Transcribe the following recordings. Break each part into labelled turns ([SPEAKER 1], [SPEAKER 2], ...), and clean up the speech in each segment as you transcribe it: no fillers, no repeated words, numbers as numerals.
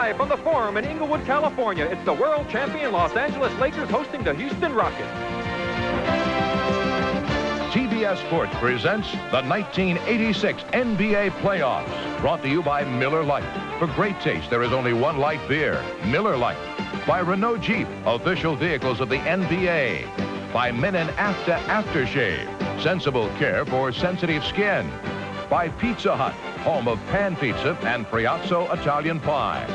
[SPEAKER 1] Live from the Forum in Inglewood, California, it's the world champion Los Angeles Lakers hosting the Houston Rockets.
[SPEAKER 2] CBS Sports presents the 1986 NBA Playoffs. Brought to you by Miller Lite. For great taste, there is only one light beer, Miller Lite. By Renault Jeep, official vehicles of the NBA. By Menon After Aftershave, sensible care for sensitive skin. By Pizza Hut, home of pan pizza and Priazzo Italian pie.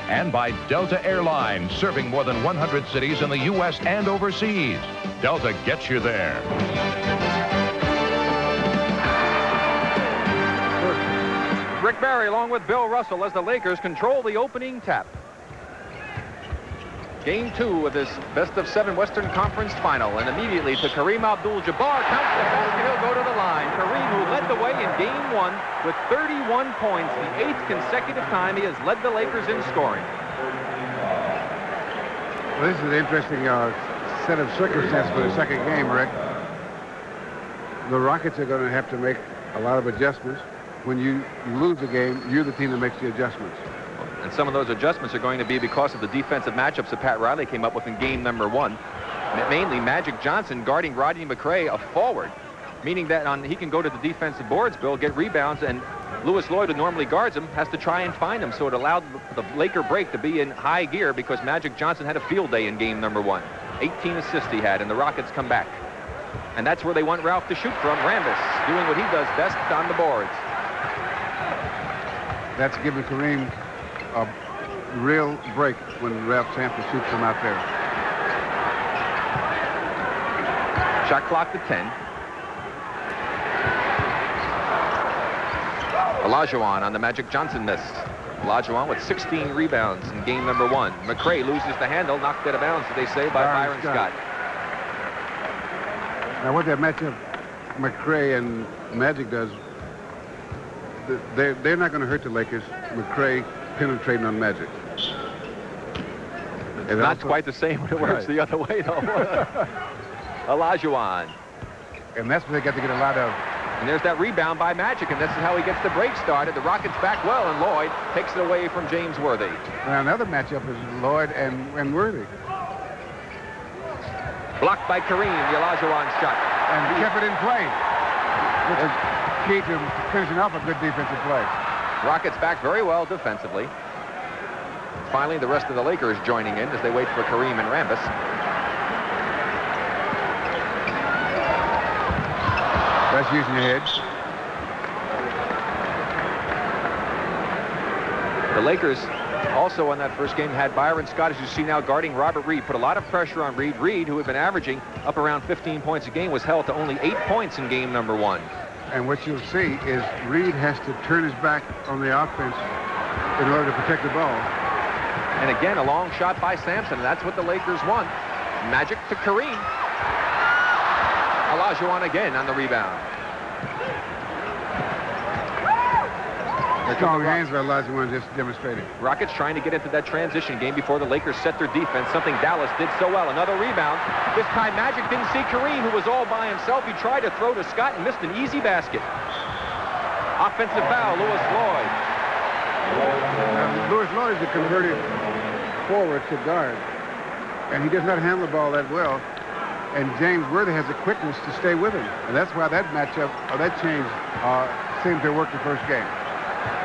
[SPEAKER 2] And by Delta Airlines, serving more than 100 cities in the U.S. and overseas. Delta gets you there.
[SPEAKER 1] Rick Barry along with Bill Russell as the Lakers control the opening tap. Game 2 of this best-of-7 Western Conference final, and immediately to Kareem Abdul-Jabbar, counts the basket, he'll go to the line. Kareem, who led the way in Game 1 with 31 points, the 8th consecutive time he has led the Lakers in scoring.
[SPEAKER 3] Well, this is an interesting set of circumstances for the second game, Rick. The Rockets are going to have to make a lot of adjustments. When you lose the game, you're the team that makes the adjustments.
[SPEAKER 1] And some of those adjustments are going to be because of the defensive matchups that Pat Riley came up with in game number 1. Mainly Magic Johnson guarding Rodney McCray, a forward, meaning that he can go to the defensive boards, Bill, get rebounds, and Louis Lloyd, who normally guards him, has to try and find him. So it allowed the Laker break to be in high gear because Magic Johnson had a field day in game number 1. 18 assists he had, and the Rockets come back. And that's where they want Ralph to shoot from. Rambis doing what he does best on the boards.
[SPEAKER 3] That's giving Kareem a real break when Ralph Sampson shoots him out there.
[SPEAKER 1] Shot clock to 10. Olajuwon on the Magic Johnson miss. Olajuwon with 16 rebounds in game number 1. McCray loses the handle, knocked out of bounds, as they say, by Byron Scott.
[SPEAKER 3] Now what that matchup McCray and Magic does, they're not going to hurt the Lakers. McCray penetrating on Magic.
[SPEAKER 1] It's not quite the same when it works the other way, though. Olajuwon.
[SPEAKER 3] And that's what they got to get a lot of.
[SPEAKER 1] And there's that rebound by Magic, and this is how he gets the break started. The Rockets back well, and Lloyd takes it away from James Worthy.
[SPEAKER 3] Now another matchup is Lloyd and Worthy.
[SPEAKER 1] Blocked by Kareem, the Olajuwon shot.
[SPEAKER 3] And kept it in play, which is key to finishing off a good defensive play.
[SPEAKER 1] Rockets back very well defensively. Finally, the rest of the Lakers joining in as they wait for Kareem and Rambis.
[SPEAKER 3] That's using your head.
[SPEAKER 1] The Lakers also in that first game had Byron Scott, as you see now, guarding Robert Reid. Put a lot of pressure on Reid. Reid, who had been averaging up around 15 points a game, was held to only 8 points in game number 1.
[SPEAKER 3] And what you'll see is Reid has to turn his back on the offense in order to protect the ball.
[SPEAKER 1] And again, a long shot by Sampson. That's what the Lakers want. Magic to Kareem. Olajuwon again on the rebound.
[SPEAKER 3] The strong hands by Olajuwon just demonstrated.
[SPEAKER 1] Rockets trying to get into that transition game before the Lakers set their defense, something Dallas did so well. Another rebound. This time Magic didn't see Kareem, who was all by himself. He tried to throw to Scott and missed an easy basket. Offensive foul, Louis Lloyd.
[SPEAKER 3] Louis Lloyd is a converted forward to guard, and he does not handle the ball that well. And James Worthy has the quickness to stay with him. And that's why that matchup, or that change, seemed to work the first game.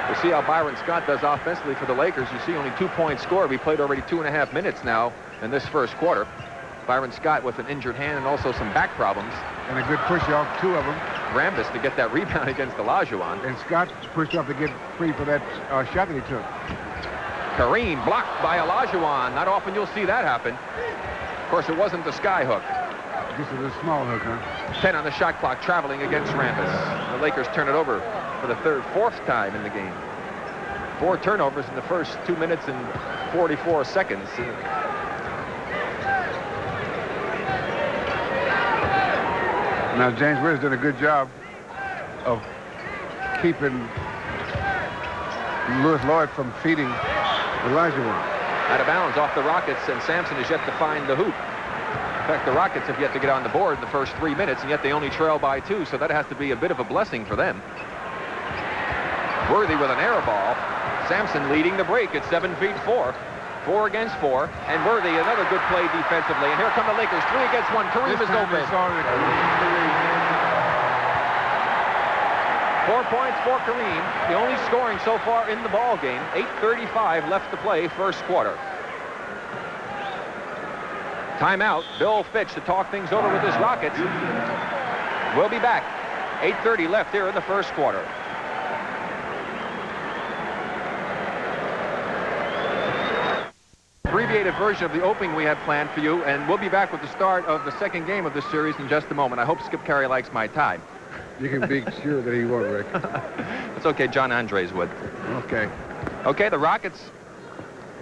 [SPEAKER 1] We'll see how Byron Scott does offensively for the Lakers. You see only 2 points scored. We played already 2.5 minutes now in this first quarter. Byron Scott with an injured hand and also some back problems.
[SPEAKER 3] And a good push off, 2 of them.
[SPEAKER 1] Rambis to get that rebound against Olajuwon.
[SPEAKER 3] And Scott pushed off to get free for that shot that he took.
[SPEAKER 1] Kareem blocked by Olajuwon. Not often you'll see that happen. Of course, it wasn't the sky hook.
[SPEAKER 3] Just a small hook, huh?
[SPEAKER 1] 10 on the shot clock, traveling against Rambis. The Lakers turn it over for the fourth time in the game. 4 turnovers in the first 2 minutes and 44 seconds.
[SPEAKER 3] Now, James Worthy's done a good job of keeping Louis Lloyd from feeding Olajuwon.
[SPEAKER 1] Out of bounds off the Rockets, and Sampson is yet to find the hoop. In fact, the Rockets have yet to get on the board in the first 3 minutes, and yet they only trail by 2, so that has to be a bit of a blessing for them. Worthy with an air ball. Sampson leading the break at 7'4". 4 against 4. And Worthy, another good play defensively. And here come the Lakers. 3 against 1. Kareem is open. 4 points for Kareem. The only scoring so far in the ball game. 8:35 left to play, first quarter. Timeout. Bill Fitch to talk things over with his Rockets. We'll be back. 8:30 left here in the first quarter. Abbreviated version of the opening we have planned for you, and we'll be back with the start of the second game of this series in just a moment. I hope Skip Carey likes my tie.
[SPEAKER 3] You can be sure that he won't, Rick.
[SPEAKER 1] It's okay. John Andres would.
[SPEAKER 3] Okay.
[SPEAKER 1] Okay, the Rockets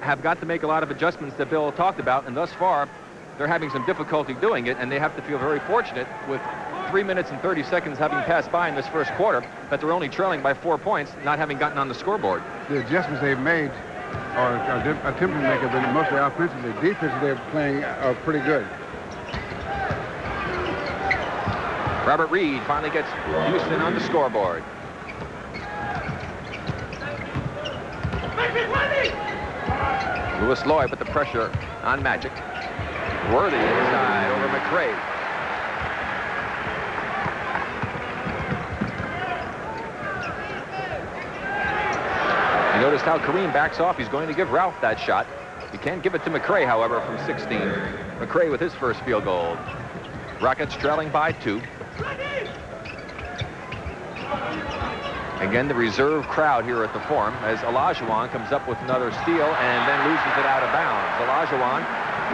[SPEAKER 1] have got to make a lot of adjustments that Bill talked about, and thus far, they're having some difficulty doing it, and they have to feel very fortunate with 3 minutes and 30 seconds having passed by in this first quarter that they're only trailing by 4 points, not having gotten on the scoreboard.
[SPEAKER 3] The adjustments they've made are attempting to make have been mostly offensively. Defensively, they're playing pretty good.
[SPEAKER 1] Robert Reid finally gets Houston on the scoreboard. Lewis Lloyd put the pressure on Magic. Worthy inside over McCray. You noticed how Kareem backs off. He's going to give Ralph that shot. He can't give it to McCray, however, from 16. McCray with his first field goal. Rockets trailing by 2. Again, the reserve crowd here at the Forum as Olajuwon comes up with another steal and then loses it out of bounds. Olajuwon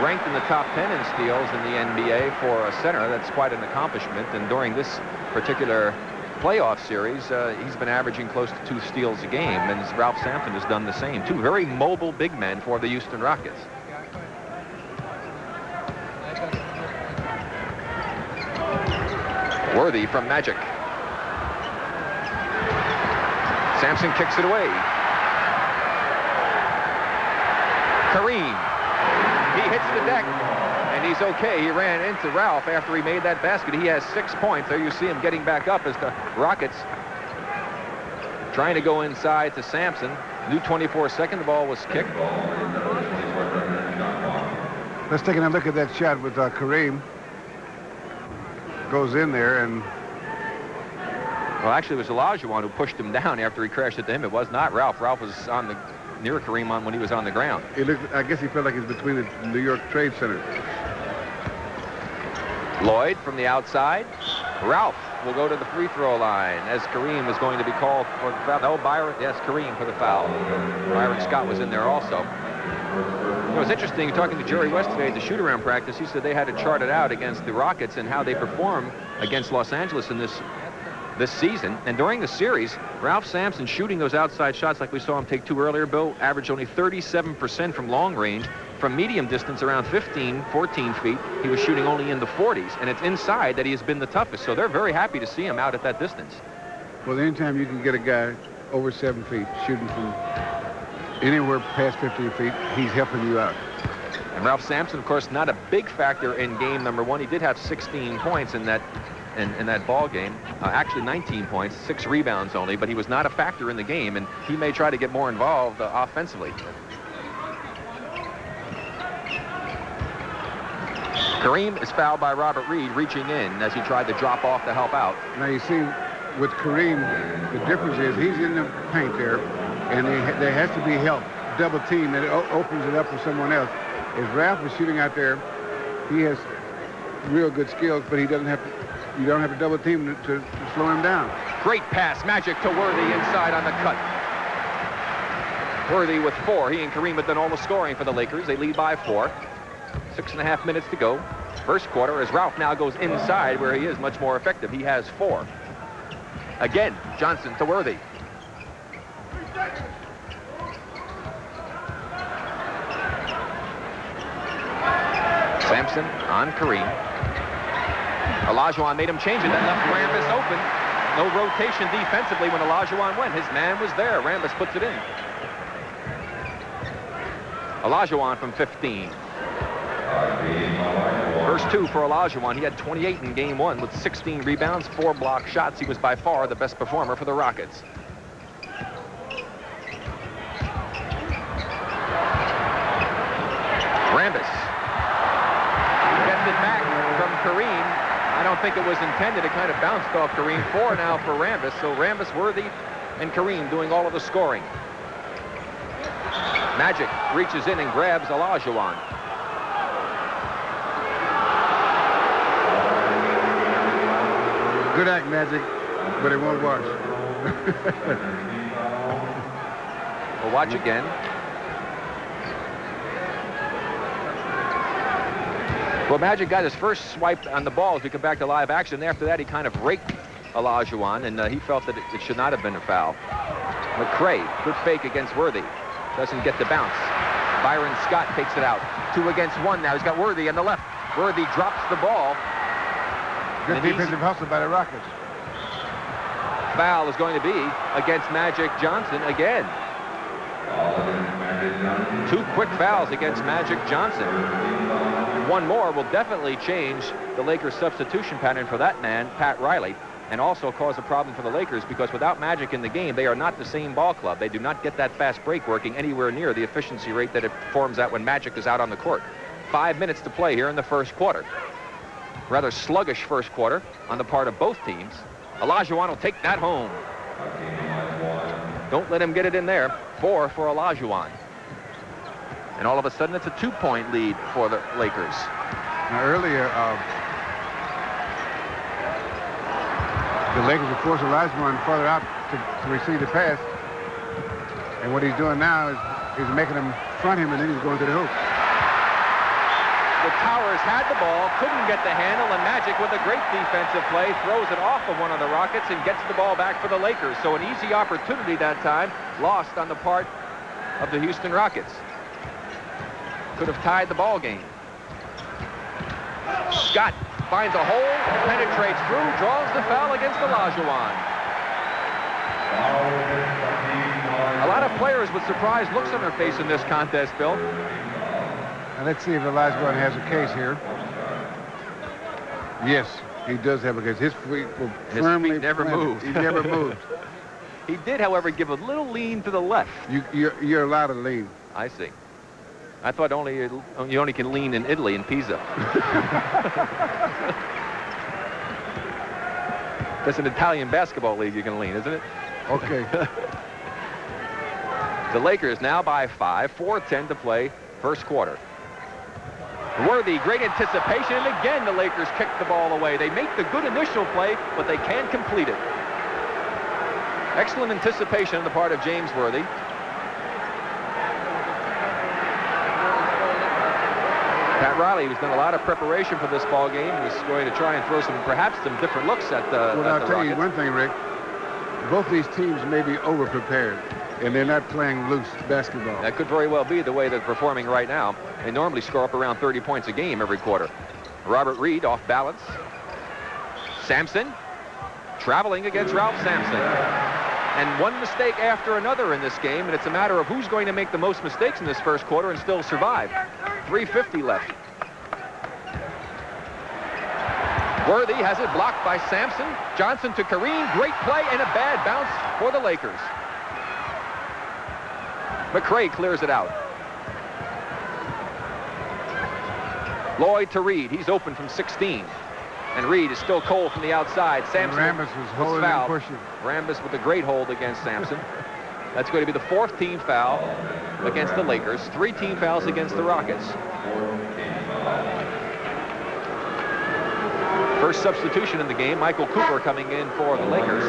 [SPEAKER 1] ranked in the top 10 in steals in the NBA for a center. That's quite an accomplishment. And during this particular playoff series, he's been averaging close to 2 steals a game. And Ralph Sampson has done the same. 2 very mobile big men for the Houston Rockets. Worthy from Magic. Sampson kicks it away. Kareem. He hits the deck, and he's okay. He ran into Ralph after he made that basket. He has 6 points. There you see him getting back up as the Rockets trying to go inside to Sampson. New 24-second, the ball was kicked.
[SPEAKER 3] Let's take a look at that shot with Kareem. Goes in there and...
[SPEAKER 1] Well, actually, it was Olajuwon who pushed him down after he crashed into him. It was not Ralph. Ralph was on the near Kareem when he was on the ground.
[SPEAKER 3] He looked, I guess he felt like he was between the New York Trade Center.
[SPEAKER 1] Lloyd from the outside. Ralph will go to the free throw line as Kareem is going to be called for the foul. No, Byron. Yes, Kareem for the foul. Byron Scott was in there also. It was interesting talking to Jerry West today at the shoot-around practice. He said they had to chart it out against the Rockets and how they perform against Los Angeles in this season. And during the series, Ralph Sampson shooting those outside shots like we saw him take 2 earlier, Bill, averaged only 37% from long range. From medium distance, around 15, 14 feet, he was shooting only in the 40s. And it's inside that he has been the toughest. So they're very happy to see him out at that distance.
[SPEAKER 3] Well, anytime you can get a guy over 7 feet shooting from anywhere past 15 feet, he's helping you out.
[SPEAKER 1] And Ralph Sampson, of course, not a big factor in game number 1. He did have 16 points in that ball game. Actually 19 points, 6 rebounds only, but he was not a factor in the game, and he may try to get more involved offensively. Kareem is fouled by Robert Reid reaching in as he tried to drop off to help out.
[SPEAKER 3] Now you see with Kareem, the difference is he's in the paint there, and there has to be help, double team, and it opens it up for someone else. As Ralph is shooting out there, he has real good skills, but he doesn't have to. You don't have to double team to slow him down.
[SPEAKER 1] Great pass, Magic to Worthy inside on the cut. Worthy with 4. He and Kareem have done all the scoring for the Lakers. They lead by 4. 6.5 minutes to go. First quarter as Ralph now goes inside where he is much more effective. He has 4. Again, Johnson to Worthy. Sampson on Kareem. Olajuwon made him change it. That left Rambis open. No rotation defensively when Olajuwon went. His man was there. Rambis puts it in. Olajuwon from 15. First 2 for Olajuwon. He had 28 in game 1 with 16 rebounds, 4 block shots. He was by far the best performer for the Rockets. Rambis gets it back from Kareem. I don't think it was intended. It kind of bounced off Kareem. 4 now for Rambis. So Rambis, Worthy, and Kareem doing all of the scoring. Magic reaches in and grabs Olajuwon.
[SPEAKER 3] Good act, Magic, but it won't wash.
[SPEAKER 1] We'll watch again. Well, Magic got his first swipe on the ball as we come back to live action. After that, he kind of raked Olajuwon, and he felt that it should not have been a foul. McCray, good fake against Worthy. Doesn't get the bounce. Byron Scott takes it out. 2 against 1 now. He's got Worthy on the left. Worthy drops the ball.
[SPEAKER 3] Good defensive hustle by the Rockets.
[SPEAKER 1] Foul is going to be against Magic Johnson again. 2 quick fouls against Magic Johnson. 1 more will definitely change the Lakers' substitution pattern for that man, Pat Riley, and also cause a problem for the Lakers because without Magic in the game, they are not the same ball club. They do not get that fast break working anywhere near the efficiency rate that it performs at when Magic is out on the court. 5 minutes to play here in the first quarter. Rather sluggish first quarter on the part of both teams. Olajuwon will take that home. Don't let him get it in there. 4 for Olajuwon. And all of a sudden, it's a 2-point lead for the Lakers.
[SPEAKER 3] Now, earlier, the Lakers have forced Olajuwon farther out to receive the pass. And what he's doing now is making him front him, and then he's going to the hoop.
[SPEAKER 1] The Towers had the ball, couldn't get the handle, and Magic, with a great defensive play, throws it off of one of the Rockets and gets the ball back for the Lakers. So an easy opportunity that time, lost on the part of the Houston Rockets. Could have tied the ball game. Scott finds a hole, penetrates through, draws the foul against Olajuwon. A lot of players with surprised looks on their face in this contest, Bill.
[SPEAKER 3] And let's see if Olajuwon has a case here. Yes, he does have a case. His feet were firmly
[SPEAKER 1] feet never
[SPEAKER 3] planted.
[SPEAKER 1] moved.
[SPEAKER 3] He never moved.
[SPEAKER 1] He did, however, give a little lean to the left.
[SPEAKER 3] You're allowed to lean.
[SPEAKER 1] I see. I thought you only can lean in Italy, in Pisa. That's an Italian basketball league you can lean, isn't it?
[SPEAKER 3] Okay.
[SPEAKER 1] The Lakers now by 5, 4:10 to play, first quarter. Worthy, great anticipation, and again the Lakers kick the ball away. They make the good initial play, but they can't complete it. Excellent anticipation on the part of James Worthy. Pat Riley, who's done a lot of preparation for this ball game, was going to try and throw perhaps some different looks at the
[SPEAKER 3] Well, I'll tell you
[SPEAKER 1] Rockets.
[SPEAKER 3] one thing, Rick. Both these teams may be over-prepared, and they're not playing loose basketball.
[SPEAKER 1] That could very well be the way they're performing right now. They normally score up around 30 points a game every quarter. Robert Reid off balance. Sampson traveling against Ralph Sampson. And one mistake after another in this game, and it's a matter of who's going to make the most mistakes in this first quarter and still survive. 3:50 left. Worthy has it blocked by Sampson. Johnson to Kareem. Great play and a bad bounce for the Lakers. McCray clears it out. Lloyd to Reid. He's open from 16. And Reid is still cold from the outside. Sampson
[SPEAKER 3] Rambis was holding and pushing.
[SPEAKER 1] Rambis with a great hold against Sampson. That's going to be the 4th team foul against the Lakers. 3 team fouls against the Rockets. First substitution in the game, Michael Cooper coming in for the Lakers.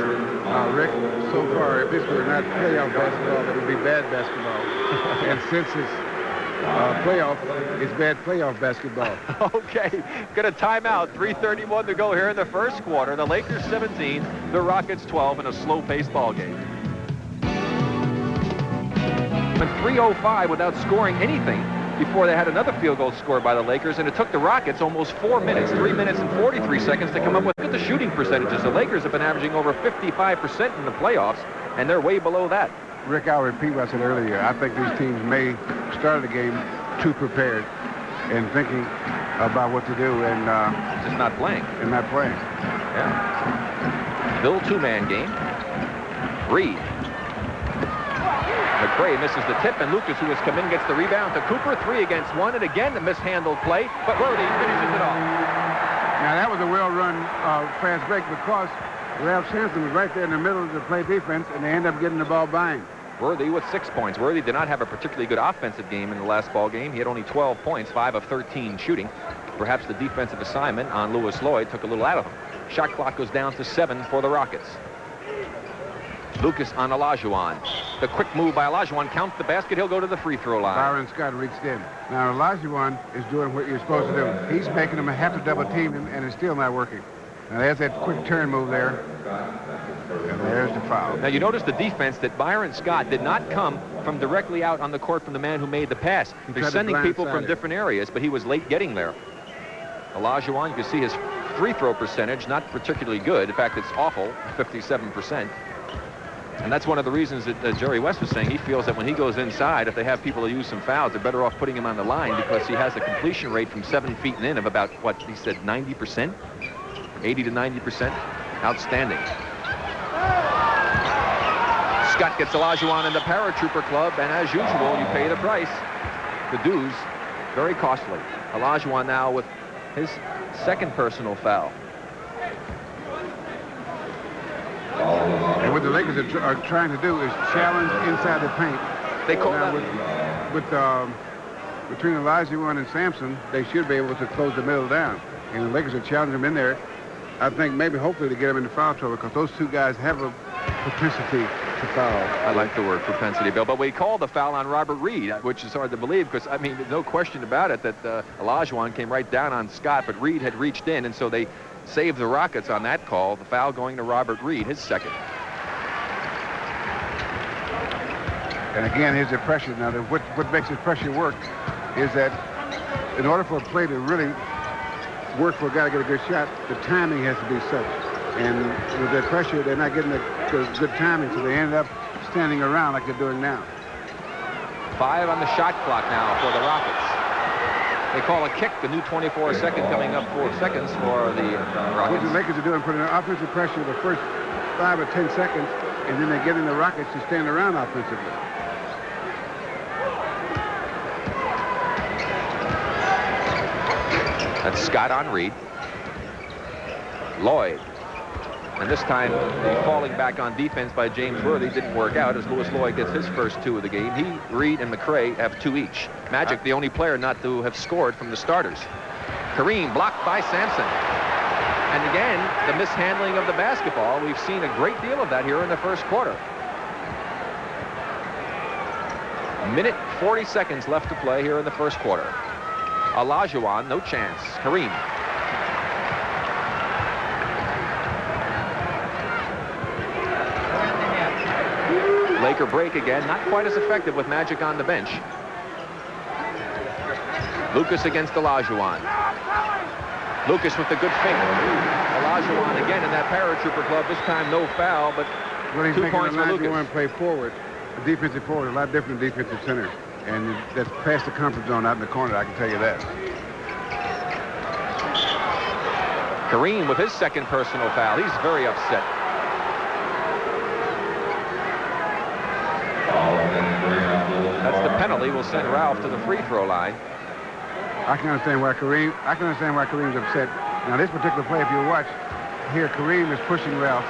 [SPEAKER 3] Rick, so far, if this were not playoff basketball, it would be bad basketball. And since it's playoff, it's bad playoff basketball.
[SPEAKER 1] Okay, got a timeout. 3:31 to go here in the first quarter. The Lakers 17, the Rockets 12 in a slow-paced ball game. Went 3:05 without scoring anything before they had another field goal scored by the Lakers, and it took the Rockets almost 4 minutes, 3 minutes and 43 seconds to come up with the shooting percentages. The Lakers have been averaging over 55% in the playoffs, and they're way below that.
[SPEAKER 3] Rick, I'll repeat what I said earlier. I think these teams may start the game too prepared and thinking about what to do and
[SPEAKER 1] Just not playing.
[SPEAKER 3] not playing.
[SPEAKER 1] Yeah. Bill two-man game. Reid. McCray misses the tip, and Lucas, who has come in, gets the rebound to Cooper. 3 against 1, and again the mishandled play, but Worthy finishes it off.
[SPEAKER 3] Now that was a well-run fast break because Ralph Sampson was right there in the middle of the play defense, and they end up getting the ball behind.
[SPEAKER 1] Worthy with 6 points. Worthy did not have a particularly good offensive game in the last ball game. He had only 12 points, 5 of 13 shooting. Perhaps the defensive assignment on Lloyd took a little out of him. Shot clock goes down to 7 for the Rockets. Lucas on Olajuwon. The quick move by Olajuwon counts the basket. He'll go to the free throw line.
[SPEAKER 3] Byron Scott reached in. Now Olajuwon is doing what you're supposed to do. He's making them have to double team him, and it's still not working. Now there's that quick turn move there. And there's the foul.
[SPEAKER 1] Now you notice the defense that Byron Scott did not come from directly out on the court from the man who made the pass. They're sending people from different areas, but he was late getting there. Olajuwon, you can see his free throw percentage, not particularly good. In fact, it's awful, 57%. And that's one of the reasons that Jerry West was saying he feels that when he goes inside, if they have people to use some fouls, they're better off putting him on the line because he has a completion rate from 7 feet and in of about, what he said, 90%? 80 to 90%? Outstanding. Scott gets Olajuwon in the paratrooper club, and as usual, you pay the price. The dues, very costly. Olajuwon now with his second personal foul.
[SPEAKER 3] And what the Lakers are trying to do is challenge inside the paint.
[SPEAKER 1] They call
[SPEAKER 3] now
[SPEAKER 1] that
[SPEAKER 3] between Olajuwon and Sampson, they should be able to close the middle down. And the Lakers are challenging them in there. I think maybe hopefully to get them into foul trouble because those two guys have a propensity to foul.
[SPEAKER 1] I like the word propensity, Bill. But we called the foul on Robert Reid, which is hard to believe because, I mean, there's no question about it that Olajuwon came right down on Scott, but Reid had reached in, and so they saved the Rockets on that call. The foul going to Robert Reid, his second.
[SPEAKER 3] And again, here's the pressure. Now, what makes the pressure work is that in order for a play to really work for a guy to get a good shot, the timing has to be such. And with that pressure, they're not getting the good timing, so they end up standing around like they're doing now.
[SPEAKER 1] 5 on the shot clock now for the Rockets. They call a kick, the new 24-second coming up 4 seconds for the Rockets.
[SPEAKER 3] What the Lakers are doing, putting offensive pressure the first 5 or 10 seconds, and then they're getting the Rockets to stand around offensively.
[SPEAKER 1] That's Scott on Reid. Lloyd. And this time, the falling back on defense by James Worthy didn't work out as Lloyd gets his first 2 of the game. He, Reid, and McCray have 2 each. Magic, the only player not to have scored from the starters. Kareem blocked by Sampson. And again, the mishandling of the basketball. We've seen a great deal of that here in the first quarter. Minute 40 seconds left to play here in the first quarter. Olajuwon, no chance. Kareem. Laker break again, not quite as effective with Magic on the bench. Lucas against Olajuwon. Lucas with the good fake. Olajuwon again in that paratrooper club. This time no foul, but
[SPEAKER 3] Well, he's
[SPEAKER 1] 2
[SPEAKER 3] making
[SPEAKER 1] points for Lucas.
[SPEAKER 3] Olajuwon play forward, a defensive forward, a lot different than defensive center. And that's past the comfort zone out in the corner, I can tell you that.
[SPEAKER 1] Kareem with his second personal foul. He's very upset. That's the penalty. Will send Ralph to the free throw line.
[SPEAKER 3] I can understand why Kareem's upset. Now this particular play, if you watch here, Kareem is pushing Ralph,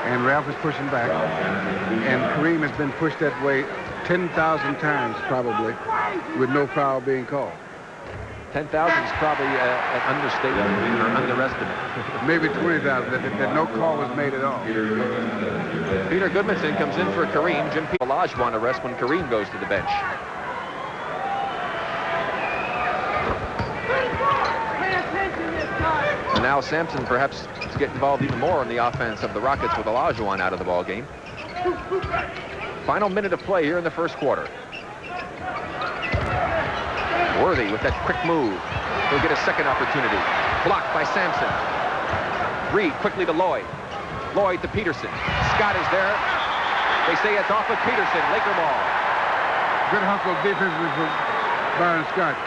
[SPEAKER 3] and Ralph is pushing back, and Kareem has been pushed that way 10,000 times probably, with no foul being called.
[SPEAKER 1] 10,000 is probably an understatement or underestimate.
[SPEAKER 3] Maybe 20,000. That no call was made at all.
[SPEAKER 1] Peter Goodmanson comes in for Kareem. Jim Olajuwon arrest when Kareem goes to the bench. And now Sampson perhaps to get involved even more in the offense of the Rockets with Olajuwon out of the ball game. Final minute of play here in the first quarter. Worthy with that quick move. He'll get a second opportunity. Blocked by Sampson. Reid quickly to Lloyd. Lloyd to Peterson. Scott is there. They say it's off of Peterson. Laker ball.
[SPEAKER 3] Good hustle defensively for Byron Scott.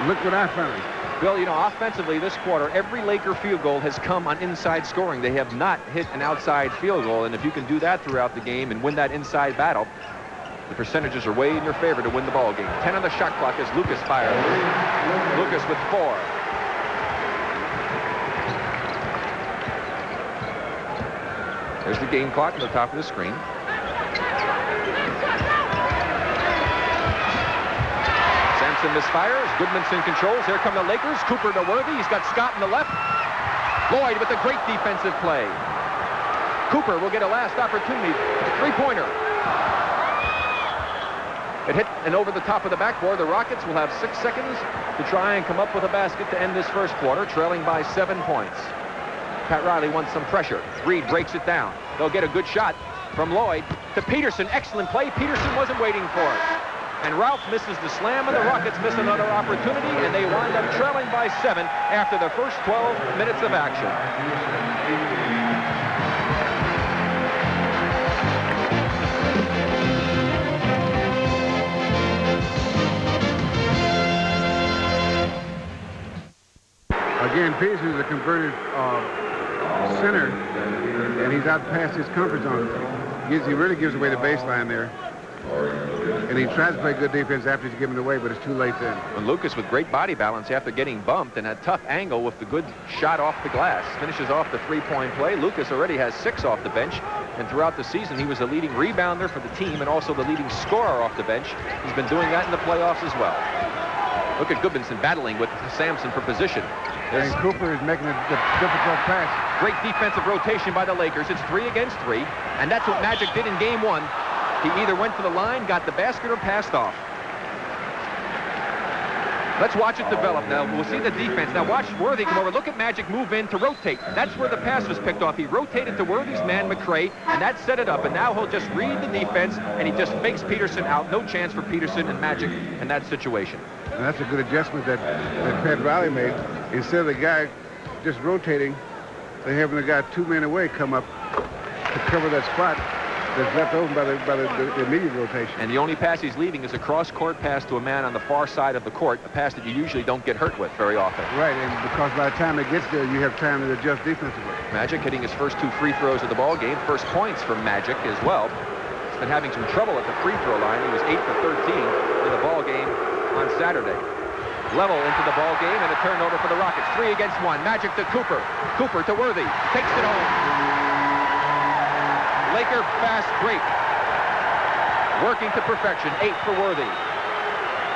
[SPEAKER 3] Look what I found.
[SPEAKER 1] Bill, you know, offensively this quarter, every Laker field goal has come on inside scoring. They have not hit an outside field goal, and if you can do that throughout the game and win that inside battle, The percentages are way in your favor to win the ball game. 10 on the shot clock as Lucas fires. Lucas with 4. There's the game clock on the top of the screen. Sampson misfires. Goodmanson controls. Here come the Lakers. Cooper to Worthy. He's got Scott in the left. Lloyd with a great defensive play. Cooper will get a last opportunity. Three-pointer. It hit and over the top of the backboard. The Rockets will have 6 seconds to try and come up with a basket to end this first quarter, trailing by 7 points. Pat Riley wants some pressure. Reid breaks it down. They'll get a good shot from Lloyd to Peterson. Excellent play. Peterson wasn't waiting for it. And Ralph misses the slam, and the Rockets miss another opportunity, and they wind up trailing by 7 after the first 12 minutes of action.
[SPEAKER 3] Again, Peterson is a converted center, and he's out past his comfort zone. He really gives away the baseline there. And he tries to play good defense after he's given it away, but it's too late then.
[SPEAKER 1] And Lucas with great body balance after getting bumped and a tough angle with the good shot off the glass. Finishes off the three-point play. Lucas already has 6 off the bench, and throughout the season he was the leading rebounder for the team and also the leading scorer off the bench. He's been doing that in the playoffs as well. Look at Goodmanson battling with Sampson for position.
[SPEAKER 3] And Cooper is making a difficult pass.
[SPEAKER 1] Great defensive rotation by the Lakers. It's 3 against 3, and that's what Magic did in Game 1. He either went to the line, got the basket, or passed off. Let's watch it develop now. We'll see the defense. Now watch Worthy come over. Look at Magic move in to rotate. That's where the pass was picked off. He rotated to Worthy's man, McCray, and that set it up. And now he'll just read the defense, and he just fakes Peterson out. No chance for Peterson and Magic in that situation.
[SPEAKER 3] And that's a good adjustment that Pat Riley made. Instead of the guy just rotating, they're having the guy 2 men away come up to cover that spot that's left open by the immediate rotation.
[SPEAKER 1] And the only pass he's leaving is a cross-court pass to a man on the far side of the court, a pass that you usually don't get hurt with very often.
[SPEAKER 3] Right, and because by the time it gets there, you have time to adjust defensively.
[SPEAKER 1] Magic hitting his first 2 free throws of the ball game. First points from Magic as well. He's been having some trouble at the free throw line. He was 8 for 13 in the ball game on Saturday. Level into the ball game and a turnover for the Rockets. 3 against 1. Magic to Cooper. Cooper to Worthy. Takes it home. Laker fast break. Working to perfection. 8 for Worthy.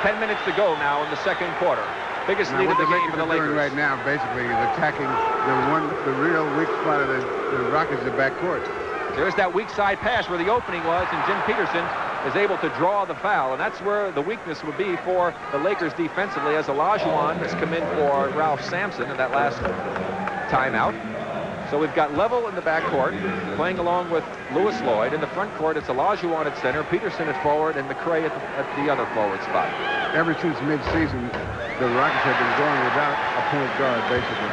[SPEAKER 1] 10 minutes to go now in the second quarter. Biggest lead of the game for the Lakers.
[SPEAKER 3] Right now, basically, is attacking the real weak spot of the Rockets in the backcourt.
[SPEAKER 1] There's that weak side pass where the opening was, and Jim Peterson is able to draw the foul, and that's where the weakness would be for the Lakers defensively, as Olajuwon has come in for Ralph Sampson in that last timeout. So we've got Level in the backcourt, playing along with Lewis Lloyd. In the front court, it's Olajuwon at center, Peterson at forward, and McCray at the other forward spot.
[SPEAKER 3] Ever since mid-season, the Rockets have been going without a point guard, basically.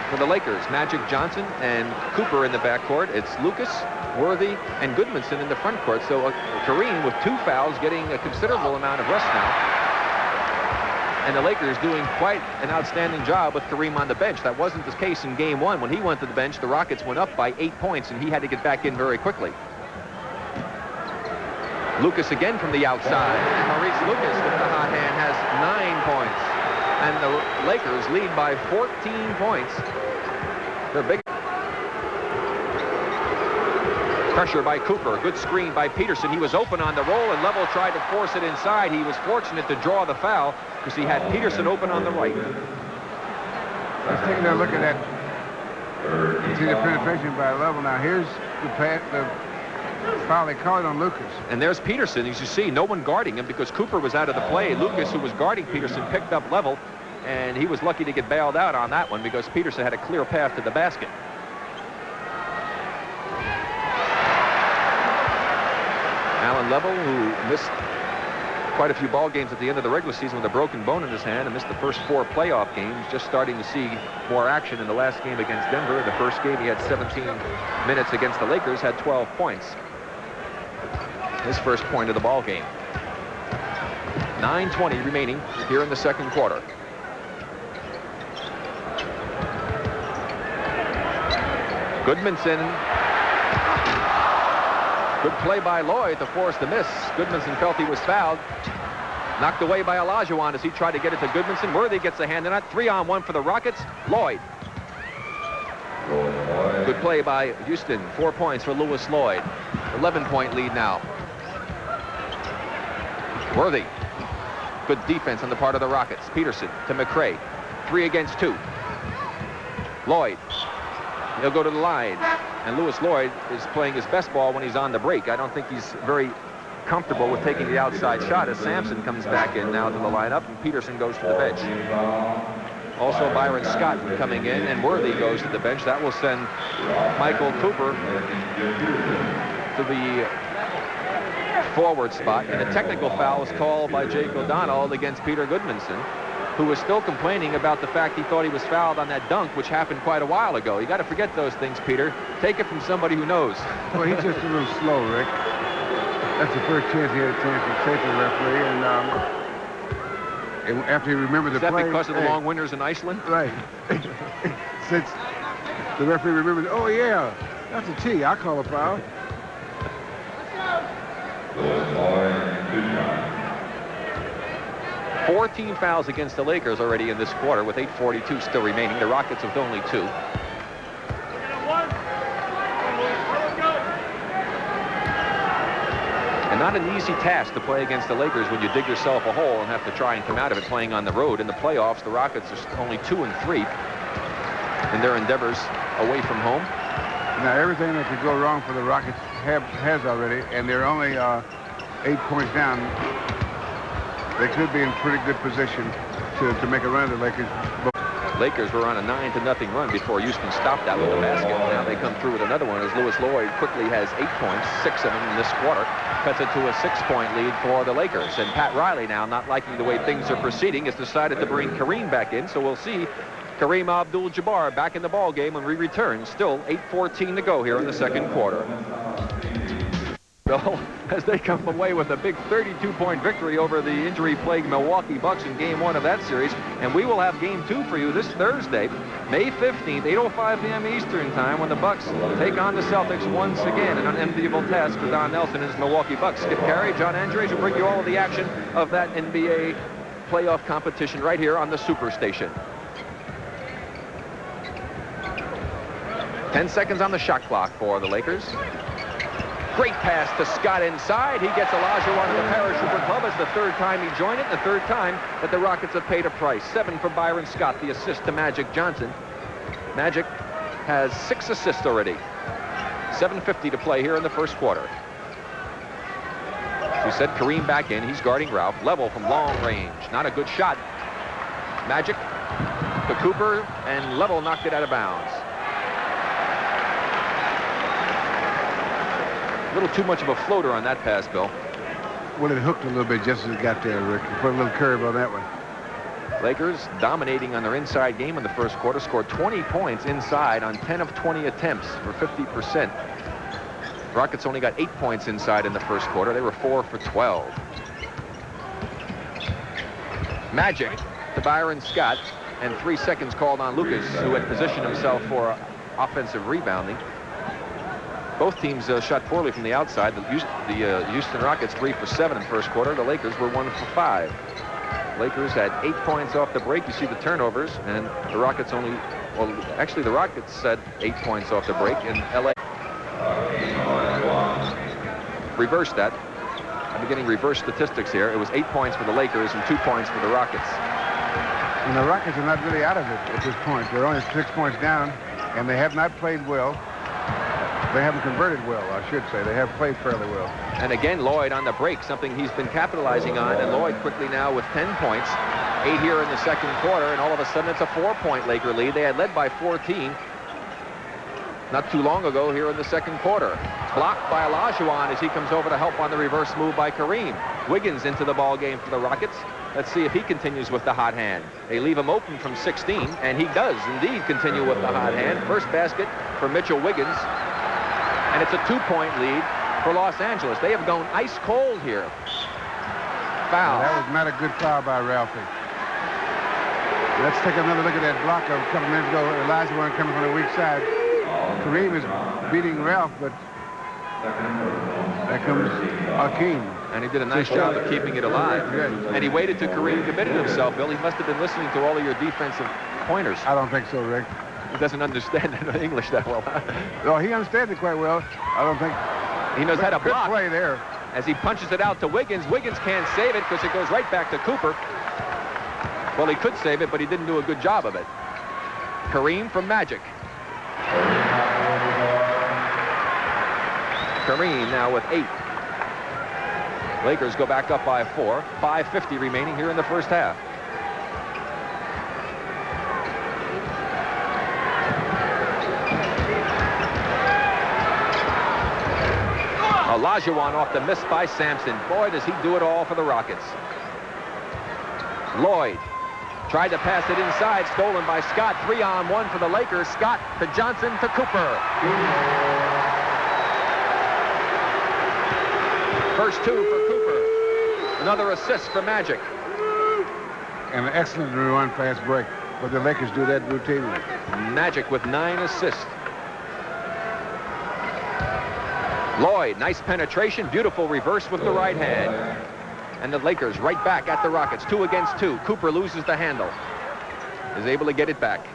[SPEAKER 1] For the Lakers, Magic, Johnson, and Cooper in the backcourt. It's Lucas, Worthy, and Goodmanson in the front court. So Kareem with 2 fouls, getting a considerable amount of rest now. And the Lakers doing quite an outstanding job with Kareem on the bench. That wasn't the case in Game 1. When he went to the bench, the Rockets went up by 8 points, and he had to get back in very quickly. Lucas again from the outside. And Maurice Lucas with the hot hand has 9 points. And the Lakers lead by 14 points. They're big. Pressure by Cooper. Good screen by Peterson. He was open on the roll, and Level tried to force it inside. He was fortunate to draw the foul because he had Peterson open on the right.
[SPEAKER 3] Let's take a look at that. You see the penetration by Level. Now here's the foul they called on Lucas.
[SPEAKER 1] And there's Peterson. As you see, no one guarding him because Cooper was out of the play. Lucas, who was guarding Peterson, picked up Level, and he was lucky to get bailed out on that one because Peterson had a clear path to the basket. Alan Level, who missed quite a few ball games at the end of the regular season with a broken bone in his hand and missed the first 4 playoff games, just starting to see more action in the last game against Denver. In the first game, he had 17 minutes against the Lakers, had 12 points. His first point of the ball game. 9:20 remaining here in the second quarter. Good play by Lloyd to force the miss. Goodmanson felt he was fouled. Knocked away by Olajuwon as he tried to get it to Goodmanson. Worthy gets a hand in it. 3-on-1 for the Rockets. Lloyd. Good play by Houston. 4 points for Louis Lloyd. 11-point lead now. Worthy. Good defense on the part of the Rockets. Peterson to McCray. 3 against 2. Lloyd. He'll go to the line. And Louis Lloyd is playing his best ball when he's on the break. I don't think he's very comfortable with taking the outside shot as Sampson comes back in now to the lineup and Peterson goes to the bench. Also Byron Scott coming in and Worthy goes to the bench. That will send Michael Cooper to the forward spot. And a technical foul was called by Jake O'Donnell against Peter Goodmanson, who was still complaining about the fact he thought he was fouled on that dunk, which happened quite a while ago. You got to forget those things, Peter. Take it from somebody who knows.
[SPEAKER 3] Well, he's just a little slow, Rick. That's the first chance he had a chance to say to the referee, and after he remembered the play... Is that
[SPEAKER 1] because of the long winters in Iceland?
[SPEAKER 3] Right. Since the referee remembered, oh yeah, that's a T, I'll call a foul.
[SPEAKER 1] 14 fouls against the Lakers already in this quarter with 8:42 still remaining. The Rockets with only 2. And not an easy task to play against the Lakers when you dig yourself a hole and have to try and come out of it playing on the road. In the playoffs, the Rockets are only 2-3 in their endeavors away from home.
[SPEAKER 3] Now, everything that could go wrong for the Rockets has already, and they're only 8 points down. They could be in pretty good position to make a run at the Lakers.
[SPEAKER 1] Lakers were on a 9-0 run before Houston stopped that with a basket. Now they come through with another one as Louis Lloyd quickly has 8 points, 6 of them in this quarter. Cuts it to a 6-point lead for the Lakers. And Pat Riley, now not liking the way things are proceeding, has decided to bring Kareem back in. So we'll see Kareem Abdul-Jabbar back in the ball game when we return. Still 8:14 to go here in the second quarter. Bill, as they come away with a big 32-point victory over the injury-plagued Milwaukee Bucks in Game 1 of that series. And we will have Game 2 for you this Thursday, May 15th, 8:05 p.m. Eastern Time, when the Bucks take on the Celtics once again. An unenviable task for Don Nelson and his Milwaukee Bucks. Skip Carey, John Andres will bring you all of the action of that NBA playoff competition right here on the Superstation. 10 seconds on the shot clock for the Lakers. Great pass to Scott inside. He gets Olajuwon to the Paratrooper Club. It's the 3rd time he joined it, and the 3rd time that the Rockets have paid a price. 7 for Byron Scott, the assist to Magic Johnson. Magic has 6 assists already. 7:50 to play here in the first quarter. We said Kareem back in. He's guarding Ralph. Level from long range. Not a good shot. Magic to Cooper, and Level knocked it out of bounds. A little too much of a floater on that pass, Bill.
[SPEAKER 3] Well, it hooked a little bit just as it got there, Rick. You put a little curve on that one.
[SPEAKER 1] Lakers dominating on their inside game in the first quarter. Scored 20 points inside on 10 of 20 attempts for 50%. Rockets only got 8 points inside in the first quarter. They were 4 for 12. Magic to Byron Scott, and 3 seconds called on Lucas, who had positioned himself for offensive rebounding. Both teams shot poorly from the outside. The Houston Rockets 3 for 7 in the first quarter. The Lakers were 1 for 5. Lakers had 8 points off the break. You see the turnovers, and the Rockets only, well, actually the Rockets had 8 points off the break, and LA reversed that. I'm getting reverse statistics here. It was 8 points for the Lakers and 2 points for the Rockets.
[SPEAKER 3] And the Rockets are not really out of it at this point. They're only 6 points down, and they have not played well. They haven't converted well, I should say. They have played fairly well.
[SPEAKER 1] And again, Lloyd on the break, something he's been capitalizing on. And Lloyd quickly now with 10 points. 8 here in the second quarter, and all of a sudden it's a 4-point Laker lead. They had led by 14 not too long ago here in the second quarter. Blocked by Olajuwon as he comes over to help on the reverse move by Kareem. Wiggins into the ball game for the Rockets. Let's see if he continues with the hot hand. They leave him open from 16, and he does indeed continue with the hot hand. First basket for Mitchell Wiggins. And it's a 2-point lead for Los Angeles. They have gone ice cold here. Foul.
[SPEAKER 3] Well, that was not a good foul by Ralphie. Let's take another look at that block of a couple minutes ago. Olajuwon coming from the weak side. Kareem is beating Ralph, but There comes Hakeem.
[SPEAKER 1] And he did a nice job of keeping it alive.
[SPEAKER 3] Good.
[SPEAKER 1] And he waited till Kareem committed himself, Bill. He must have been listening to all of your defensive pointers.
[SPEAKER 3] I don't think so, Rick.
[SPEAKER 1] He doesn't understand English that well.
[SPEAKER 3] No, he understands it quite well. I don't think.
[SPEAKER 1] He knows how to
[SPEAKER 3] Good
[SPEAKER 1] block.
[SPEAKER 3] play there.
[SPEAKER 1] As he punches it out to Wiggins. Wiggins can't save it because it goes right back to Cooper. Well, he could save it, but he didn't do a good job of it. Kareem from Magic. Kareem now with 8. Lakers go back up by 4. 5:50 remaining here in the first half. Olajuwon off the miss by Sampson. Boy, does he do it all for the Rockets. Lloyd tried to pass it inside, stolen by Scott. 3-on-1 for the Lakers. Scott to Johnson to Cooper. First 2 for Cooper. Another assist for Magic.
[SPEAKER 3] And an excellent run fast break. But the Lakers do that routinely.
[SPEAKER 1] Magic with 9 assists. Lloyd, nice penetration, beautiful reverse with the right hand. And the Lakers right back at the Rockets, 2 against 2. Cooper loses the handle. Is able to get it back.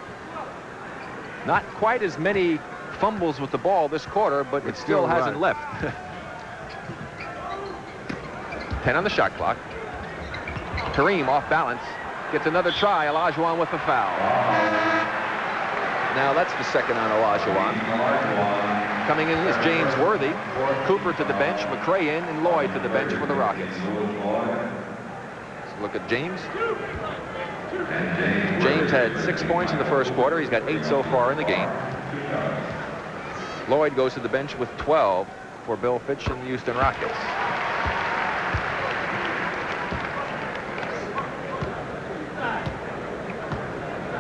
[SPEAKER 1] Not quite as many fumbles with the ball this quarter, but it still hasn't left. 10 on the shot clock. Kareem off balance. Gets another try. Olajuwon with the foul. Now that's the second on Olajuwon. Coming in is James Worthy. Cooper to the bench, McCray in, and Lloyd to the bench for the Rockets. Let's look at James. James had 6 points in the first quarter. He's got 8 so far in the game. Lloyd goes to the bench with 12 for Bill Fitch and the Houston Rockets.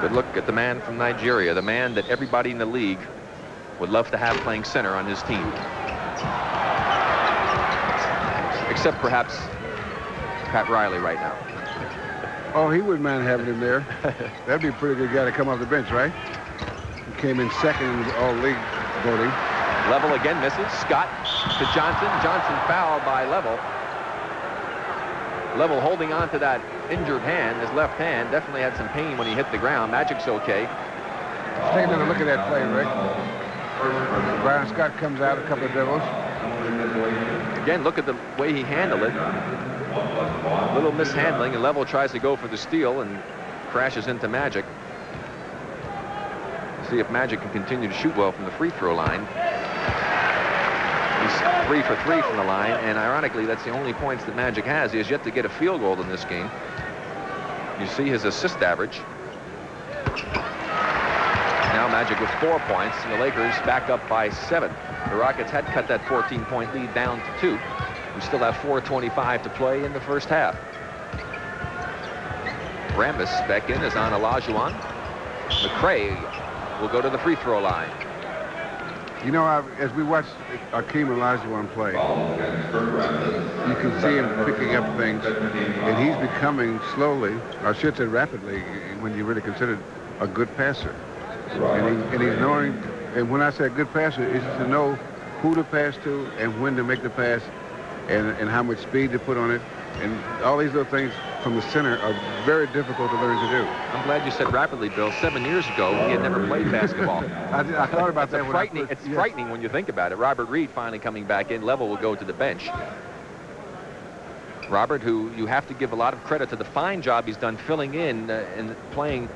[SPEAKER 1] Good look at the man from Nigeria, the man that everybody in the league would love to have playing center on his team. Except perhaps Pat Riley right now.
[SPEAKER 3] Oh, he wouldn't mind having him there. That'd be a pretty good guy to come off the bench, right? He came in second in all-league voting.
[SPEAKER 1] Level again misses. Scott to Johnson. Johnson fouled by Level. Level holding on to that injured hand. His left hand definitely had some pain when he hit the ground. Magic's okay.
[SPEAKER 3] Let's take another look at that play, Rick. Byron Scott comes out a couple of dribbles.
[SPEAKER 1] Again, look at the way he handled it. A little mishandling, and Level tries to go for the steal and crashes into Magic. See if Magic can continue to shoot well from the free throw line. He's 3 for 3 from the line, and ironically, that's the only points that Magic has. He has yet to get a field goal in this game. You see his assist average. Now Magic with 4 points, and the Lakers back up by 7. The Rockets had cut that 14-point lead down to 2. We still have 4:25 to play in the first half. Rambis back in is on Olajuwon. McCray will go to the free throw line.
[SPEAKER 3] You know, as we watch Hakeem and Olajuwon play, you can see him picking up things, and he's becoming slowly, or I should say rapidly, when you really consider it, a good passer. And he's knowing, and when I say a good passer, it's to know who to pass to and when to make the pass and how much speed to put on it. And all these little things from the center are very difficult to learn to do.
[SPEAKER 1] I'm glad you said rapidly, Bill. 7 years ago, he had never played basketball.
[SPEAKER 3] I thought about that.
[SPEAKER 1] It's frightening when you think about it. Robert Reid finally coming back in. Level will go to the bench. Robert, who you have to give a lot of credit to the fine job he's done filling in and playing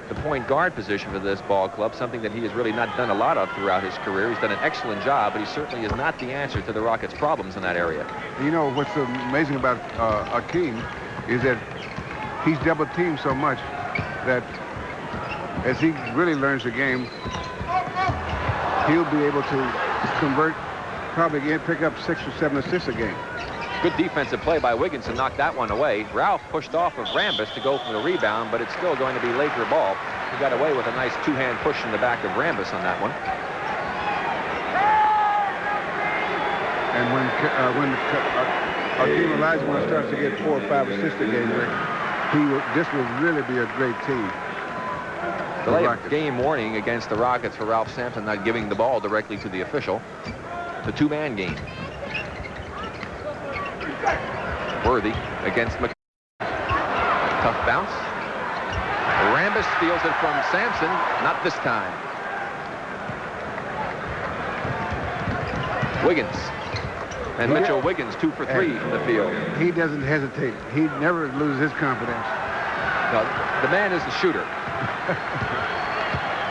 [SPEAKER 1] the point guard position for this ball club, something that he has really not done a lot of throughout his career. He's done an excellent job, but he certainly is not the answer to the Rockets' problems in that area.
[SPEAKER 3] You know, what's amazing about Hakeem is that he's double-teamed so much that as he really learns the game, he'll be able to convert, probably pick up 6 or 7 assists a game.
[SPEAKER 1] Good defensive play by Wiggins to knock that one away. Ralph pushed off of Rambis to go for the rebound, but it's still going to be Laker ball. He got away with a nice 2-hand push in the back of Rambis on that one.
[SPEAKER 3] And when Hakeem Olajuwon starts to get 4 or 5 assists a game, this will really be a great team.
[SPEAKER 1] Delay of game warning against the Rockets for Ralph Sampson not giving the ball directly to the official. The 2-man game. Worthy against McCray. Tough bounce. Rambis steals it from Sampson. Not this time. Wiggins. And Mitchell Wiggins 2 for 3 from the field.
[SPEAKER 3] He doesn't hesitate. He never loses his confidence.
[SPEAKER 1] No, the man is the shooter.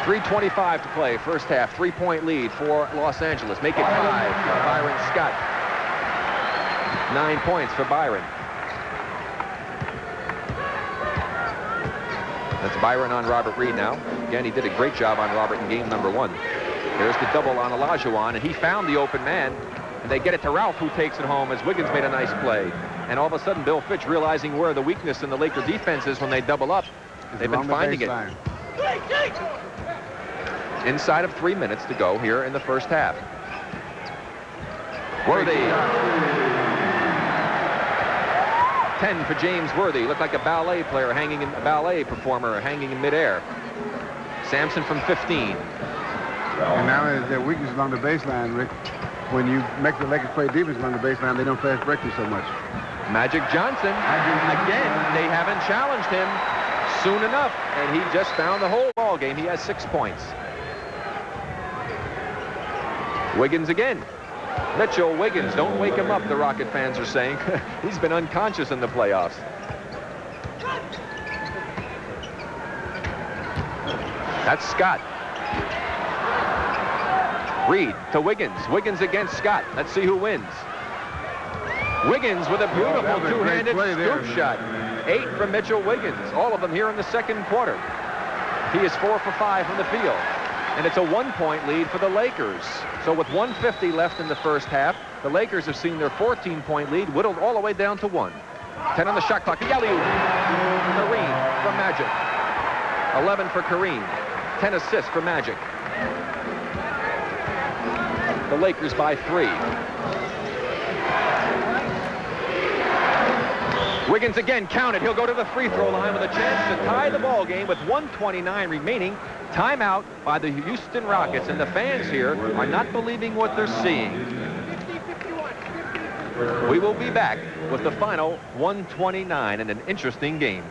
[SPEAKER 1] 3:25 to play, first half. 3-point lead for Los Angeles. Make it 5 for Byron Scott. 9 points for Byron. That's Byron on Robert Reid now. Again, he did a great job on Robert in game number 1. There's the double on Olajuwon, and he found the open man. And they get it to Ralph, who takes it home as Wiggins made a nice play. And all of a sudden, Bill Fitch, realizing where the weakness in the Laker defense is when they double up, they've been finding it. Inside of 3 minutes to go here in the first half. Worthy. 10 for James Worthy. Looked like a ballet player hanging in a ballet performer hanging in midair. Sampson from 15.
[SPEAKER 3] And now their weakness along the baseline, Rick. When you make the Lakers play defense along the baseline, they don't fast break you so much.
[SPEAKER 1] Magic Johnson, again, they haven't challenged him soon enough, and he just found the whole ball game. He has 6 points. Wiggins again. Mitchell Wiggins, don't wake him up, the Rocket fans are saying. He's been unconscious in the playoffs. That's Scott. Reid to Wiggins. Wiggins against Scott. Let's see who wins. Wiggins with a beautiful two-handed scoop shot. 8 from Mitchell Wiggins. All of them here in the second quarter. He is 4 for 5 from the field. And it's a 1-point lead for the Lakers. So with 1:50 left in the first half, the Lakers have seen their 14-point lead whittled all the way down to 1. 10 on the shot clock. Kareem from Magic. 11 for Kareem. 10 assists for Magic. The Lakers by 3. Wiggins again counted. He'll go to the free throw line with a chance to tie the ball game with 1:29 remaining. Timeout by the Houston Rockets, and the fans here are not believing what they're seeing. We will be back with the final 1:29 and an interesting game.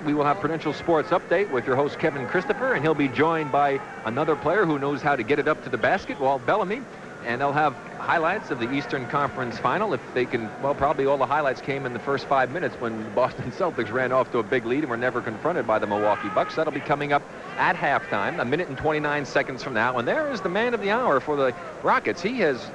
[SPEAKER 1] We will have Prudential Sports Update with your host Kevin Christopher, and he'll be joined by another player who knows how to get it up to the basket, Walt Bellamy, and they'll have highlights of the Eastern Conference Final if they can. Well, probably all the highlights came in the first 5 minutes when the Boston Celtics ran off to a big lead and were never confronted by the Milwaukee Bucks. That'll be coming up at halftime, 1 minute and 29 seconds from now, and there is the man of the hour for the Rockets. He has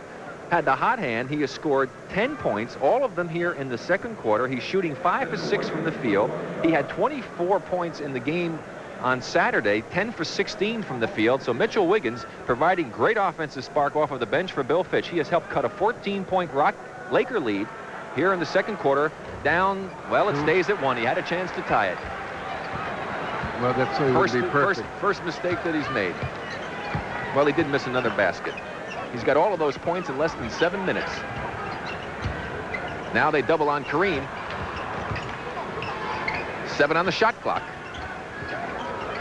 [SPEAKER 1] had the hot hand. He has scored 10 points, all of them here in the second quarter. He's shooting 5 for 6 from the field. He had 24 points in the game on Saturday, 10 for 16 from the field. So Mitchell Wiggins providing great offensive spark off of the bench for Bill Fitch. He has helped cut a 14-point Laker lead here in the second quarter down. Well, it stays at 1. He had a chance to tie it.
[SPEAKER 3] Well, that's so would be perfect.
[SPEAKER 1] First mistake that he's made. Well, he did miss another basket. He's got all of those points in less than 7 minutes. Now they double on Kareem. 7 on the shot clock.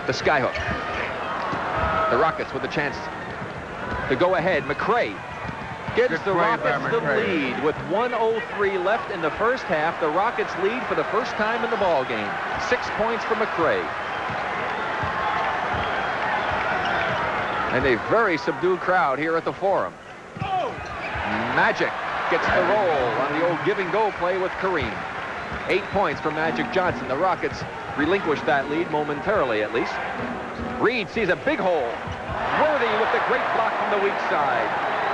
[SPEAKER 1] The skyhook. The Rockets with a chance to go ahead. McCray gives the Rockets the lead with 1:03 left in the first half. The Rockets lead for the first time in the ball game. 6 points for McCray. And a very subdued crowd here at the Forum. Magic gets the roll on the old give-and-go play with Kareem. 8 points for Magic Johnson. The Rockets relinquish that lead momentarily, at least. Reid sees a big hole. Worthy with the great block from the weak side.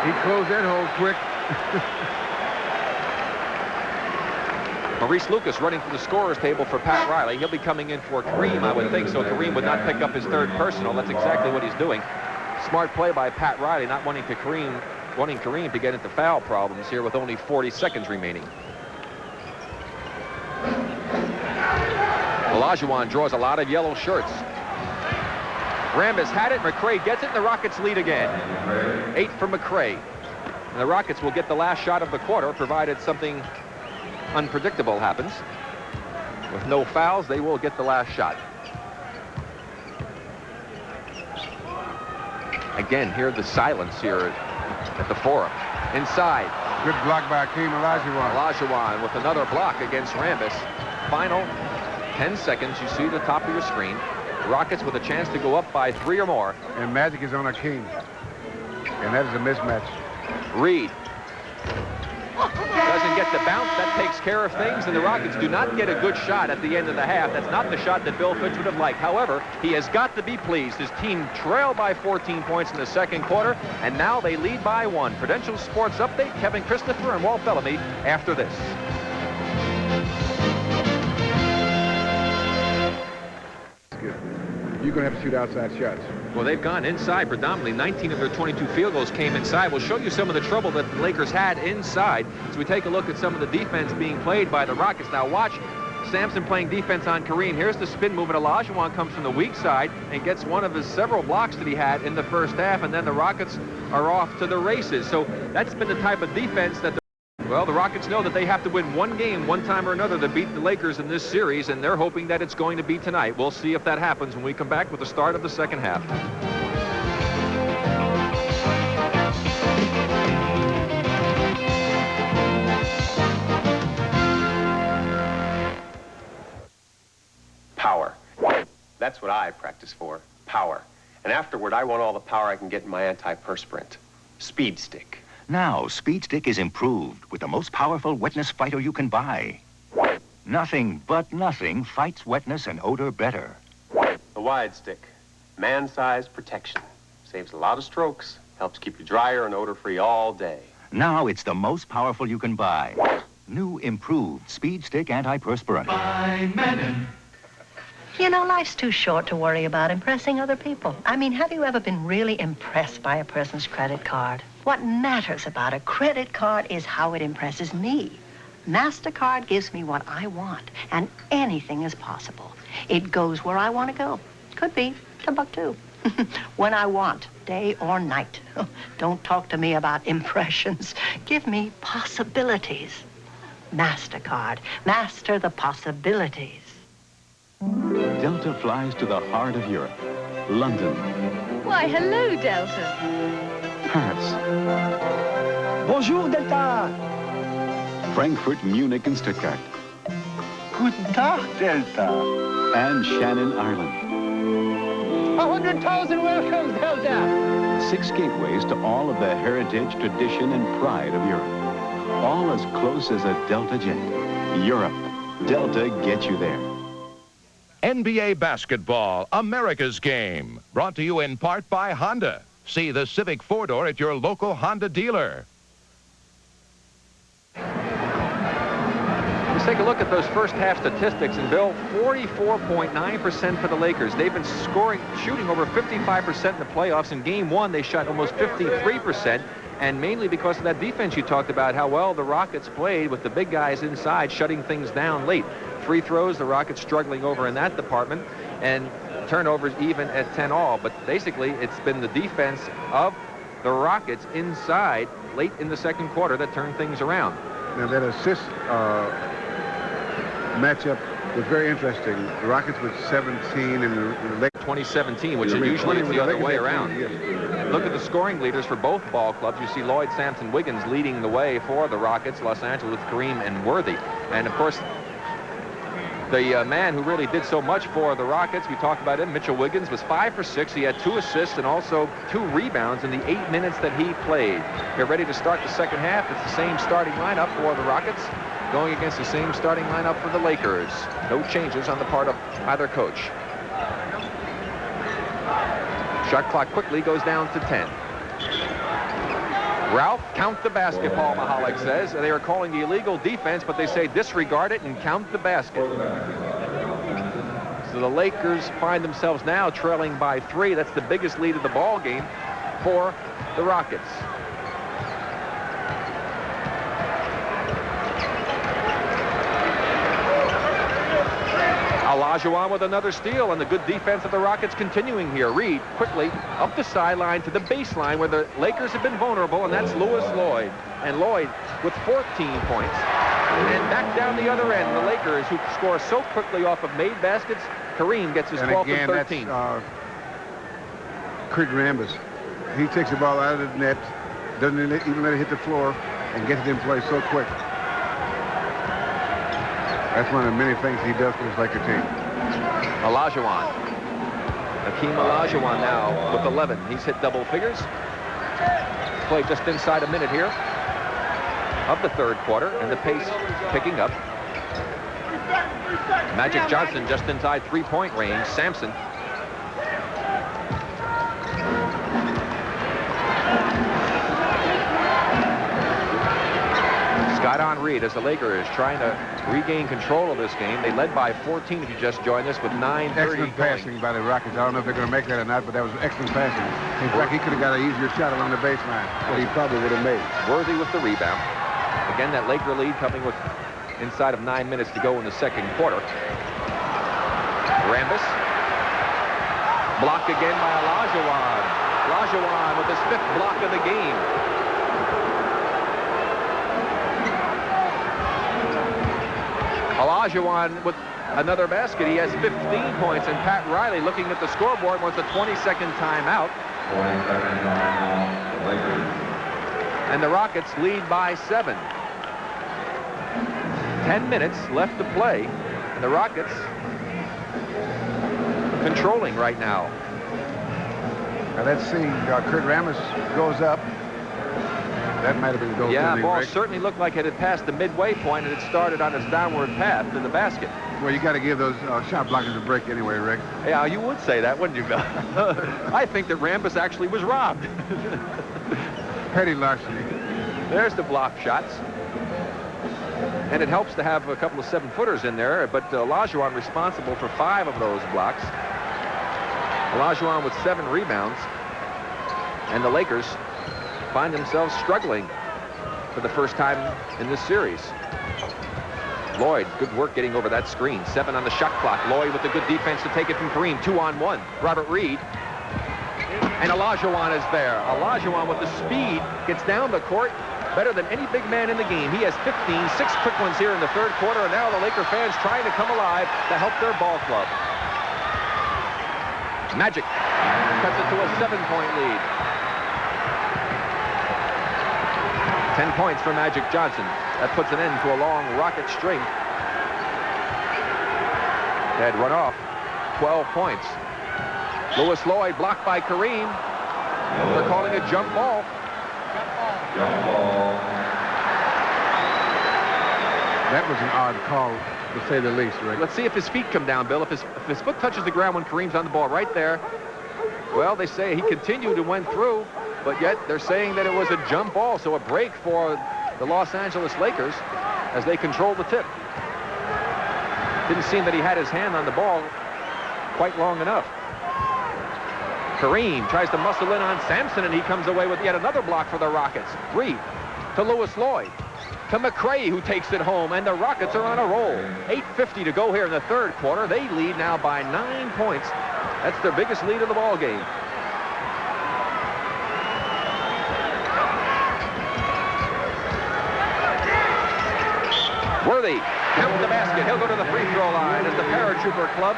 [SPEAKER 3] He closed that hole quick.
[SPEAKER 1] Maurice Lucas running to the scorer's table for Pat Riley. He'll be coming in for Kareem, I would think, so Kareem would not pick up his third personal. That's exactly what he's doing. Smart play by Pat Riley, not wanting Kareem to get into foul problems here with only 40 seconds remaining. Olajuwon draws a lot of yellow shirts. Rambis had it. McCray gets it, and the Rockets lead again. 8 for McCray. And the Rockets will get the last shot of the quarter, provided something unpredictable happens. With no fouls, they will get the last shot. Again, hear the silence here at the Forum. Inside,
[SPEAKER 3] Good block by Hakeem Olajuwon.
[SPEAKER 1] Olajuwon with another block against Rambis. Final 10 seconds. You see the top of your screen. Rockets with a chance to go up by 3 or more.
[SPEAKER 3] And Magic is on Hakeem. And that is a mismatch.
[SPEAKER 1] Reid doesn't get the bounce. That takes care of things, and the Rockets do not get a good shot at the end of the half. That's not the shot that Bill Fitch would have liked. However, he has got to be pleased. His team trailed by 14 points in the second quarter, and now they lead by 1. Prudential Sports Update, Kevin Christopher and Walt Bellamy after this.
[SPEAKER 3] You're going to have to shoot outside shots.
[SPEAKER 1] Well, they've gone inside predominantly. 19 of their 22 field goals came inside. We'll show you some of the trouble that the Lakers had inside as we take a look at some of the defense being played by the Rockets. Now watch Sampson playing defense on Kareem. Here's the spin move, and Olajuwon comes from the weak side and gets one of his several blocks that he had in the first half, and then the Rockets are off to the races. So that's been the type of defense that well, the Rockets know that they have to win one game one time or another to beat the Lakers in this series, and they're hoping that it's going to be tonight. We'll see if that happens when we come back with the start of the second half.
[SPEAKER 4] Power. That's what I practice for. Power. And afterward, I want all the power I can get in my antiperspirant. Speed Stick.
[SPEAKER 5] Now, Speed Stick is improved with the most powerful wetness fighter you can buy. Nothing but nothing fights wetness and odor better.
[SPEAKER 4] The Wide Stick. Man-sized protection. Saves a lot of strokes. Helps keep you drier and odor-free all day.
[SPEAKER 5] Now it's the most powerful you can buy. New improved Speed Stick antiperspirant.
[SPEAKER 6] By Menon.
[SPEAKER 7] You know, life's too short to worry about impressing other people. I mean, have you ever been really impressed by a person's credit card? What matters about a credit card is how it impresses me. MasterCard gives me what I want, and anything is possible. It goes where I want to go. Could be Timbuktu. When I want, day or night. Don't talk to me about impressions. Give me possibilities. MasterCard. Master the possibilities.
[SPEAKER 8] Delta flies to the heart of Europe. London.
[SPEAKER 9] Why, hello, Delta.
[SPEAKER 8] Paris.
[SPEAKER 6] Bonjour, Delta.
[SPEAKER 8] Frankfurt, Munich, and Stuttgart.
[SPEAKER 6] Guten Tag, Delta.
[SPEAKER 8] And Shannon, Ireland.
[SPEAKER 6] 100,000 welcomes, Delta.
[SPEAKER 8] 6 gateways to all of the heritage, tradition, and pride of Europe. All as close as a Delta jet. Europe. Delta gets you there.
[SPEAKER 2] NBA basketball, America's game. Brought to you in part by Honda. See the Civic 4-door at your local Honda dealer.
[SPEAKER 1] Let's take a look at those first half statistics. And Bill, 44.9% for the Lakers. They've been shooting over 55% in the playoffs. In game 1, they shot almost 53%. And mainly because of that defense you talked about, how well the Rockets played with the big guys inside, shutting things down late. Free throws, the Rockets struggling over in that department, and turnovers even at 10 all. But basically, it's been the defense of the Rockets inside late in the second quarter that turned things around.
[SPEAKER 3] Now, that assist matchup was very interesting. The Rockets with 17 and the Lakers
[SPEAKER 1] 2017, which is usually the other way around. Look at the scoring leaders for both ball clubs. You see Lloyd, Sampson, Wiggins leading the way for the Rockets, Los Angeles, Kareem, and Worthy. And, of course, the man who really did so much for the Rockets, we talked about him, Mitchell Wiggins, was 5 for 6. He had 2 assists and also 2 rebounds in the 8 minutes that he played. They're ready to start the second half. It's the same starting lineup for the Rockets, going against the same starting lineup for the Lakers. No changes on the part of either coach. Shot clock quickly goes down to 10. Ralph, count the basketball, Mahalik says. They are calling the illegal defense, but they say disregard it and count the basket. So the Lakers find themselves now trailing by 3. That's the biggest lead of the ball game for the Rockets. Olajuwon with another steal, and the good defense of the Rockets continuing here. Reid quickly up the sideline to the baseline where the Lakers have been vulnerable, and that's Lloyd. And Lloyd with 14 points. And back down the other end, the Lakers, who score so quickly off of made baskets. Kareem gets his 12th and 13th.
[SPEAKER 3] That's Kurt Rambis. He takes the ball out of the net, doesn't even let it hit the floor, and gets it in play so quick. That's one of the many things he does for his Laker team.
[SPEAKER 1] Olajuwon. Hakeem Olajuwon now with 11. He's hit double figures. Played just inside a minute here of the third quarter, and the pace picking up. Magic Johnson just inside three-point range. Sampson. Scott on Reid as the Lakers trying to regain control of this game. They led by 14 if you just joined us with 9:30
[SPEAKER 3] Excellent passing by the Rockets. I don't know if they're going to make that or not, but that was excellent passing. In fact, he could have got an easier shot along the baseline that he probably would have made.
[SPEAKER 1] Worthy with the rebound. Again, that Laker lead coming with inside of 9 minutes to go in the second quarter. Rambis. Blocked again by Olajuwon. Olajuwon with his 5th block of the game. Olajuwon with another basket. He has 15 points, and Pat Riley, looking at the scoreboard, wants a 20-second timeout. And the Rockets lead by 7. 10 minutes left to play, and the Rockets controlling right now.
[SPEAKER 3] Now let's see. Kurt Rambis goes up. That might have been goaltending.
[SPEAKER 1] Yeah, ball
[SPEAKER 3] Rick.
[SPEAKER 1] certainly looked like it had passed the midway point, and it started on its downward path to the basket.
[SPEAKER 3] Well, you got to give those shot blockers a break anyway, Rick.
[SPEAKER 1] Yeah, you would say that, wouldn't you, Bill? I think that Rambis actually was robbed.
[SPEAKER 3] Petty larceny.
[SPEAKER 1] There's the block shots. And it helps to have a couple of 7-footers in there, but Olajuwon responsible for 5 of those blocks. Olajuwon with 7 rebounds. And the Lakers find themselves struggling for the first time in this series. Lloyd, good work getting over that screen. 7 on the shot clock. Lloyd with the good defense to take it from Kareem. 2-on-1. Robert Reid. And Olajuwon is there. Olajuwon with the speed gets down the court better than any big man in the game. He has 15, 6 quick ones here in the third quarter, and now the Laker fans trying to come alive to help their ball club. Magic cuts it to a 7-point lead. 10 points for Magic Johnson. That puts an end to a long Rocket string. They had run off 12 points. Louis Lloyd blocked by Kareem. They're calling a jump ball.
[SPEAKER 3] That was an odd call, to say the least, Rick.
[SPEAKER 1] Let's see if his feet come down, Bill. If his foot touches the ground when Kareem's on the ball right there, well, they say he continued and went through, but yet they're saying that it was a jump ball, so a break for the Los Angeles Lakers as they control the tip. Didn't seem that he had his hand on the ball quite long enough. Kareem tries to muscle in on Sampson, and he comes away with yet another block for the Rockets. Reid to Louis Lloyd to McCray, who takes it home, and the Rockets are on a roll. 8:50 to go here in the third quarter. They lead now by 9 points. That's their biggest lead of the ball game. Worthy count the basket. He'll go to the free throw line as the Paratrooper Club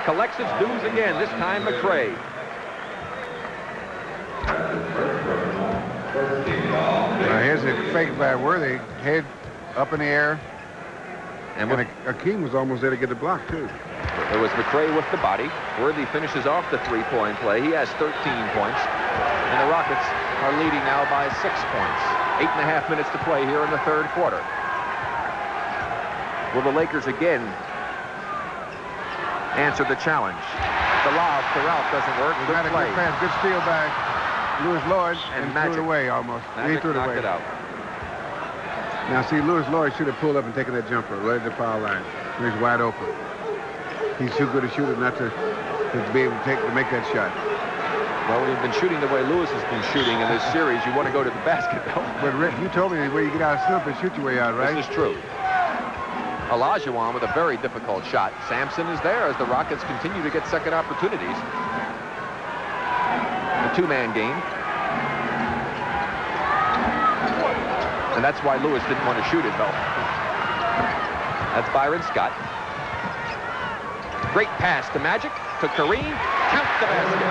[SPEAKER 1] collects its dues again. This time McCray.
[SPEAKER 3] Now here's a fake by Worthy, head up in the air, and Hakeem was almost there to get the block too.
[SPEAKER 1] It was McCray with the body. Worthy finishes off the three-point play. He has 13 points, and the Rockets are leading now by 6 points. 8.5 minutes to play here in the third quarter. Will the Lakers again answer the challenge? The lob to Ralph doesn't work. Good play.
[SPEAKER 3] Good pass, good steal by Louis Lloyd, and
[SPEAKER 1] Magic
[SPEAKER 3] threw it away almost.
[SPEAKER 1] Magic
[SPEAKER 3] He threw it
[SPEAKER 1] knocked
[SPEAKER 3] away.
[SPEAKER 1] it out.
[SPEAKER 3] Now see, Louis Lloyd should have pulled up and taken that jumper right at the foul line. He's wide open. He's too good a shooter not to be able to make that shot.
[SPEAKER 1] Well, we've been shooting the way Lewis has been shooting in this series. You want to go to the basket, though.
[SPEAKER 3] But Rick, you told me where you get out of slump and shoot your way out, right?
[SPEAKER 1] This is true. Olajuwon with a very difficult shot. Sampson is there as the Rockets continue to get second opportunities. A two-man game. And that's why Lewis didn't want to shoot it, though. That's Byron Scott. Great pass to Magic, to Kareem. Count the basket.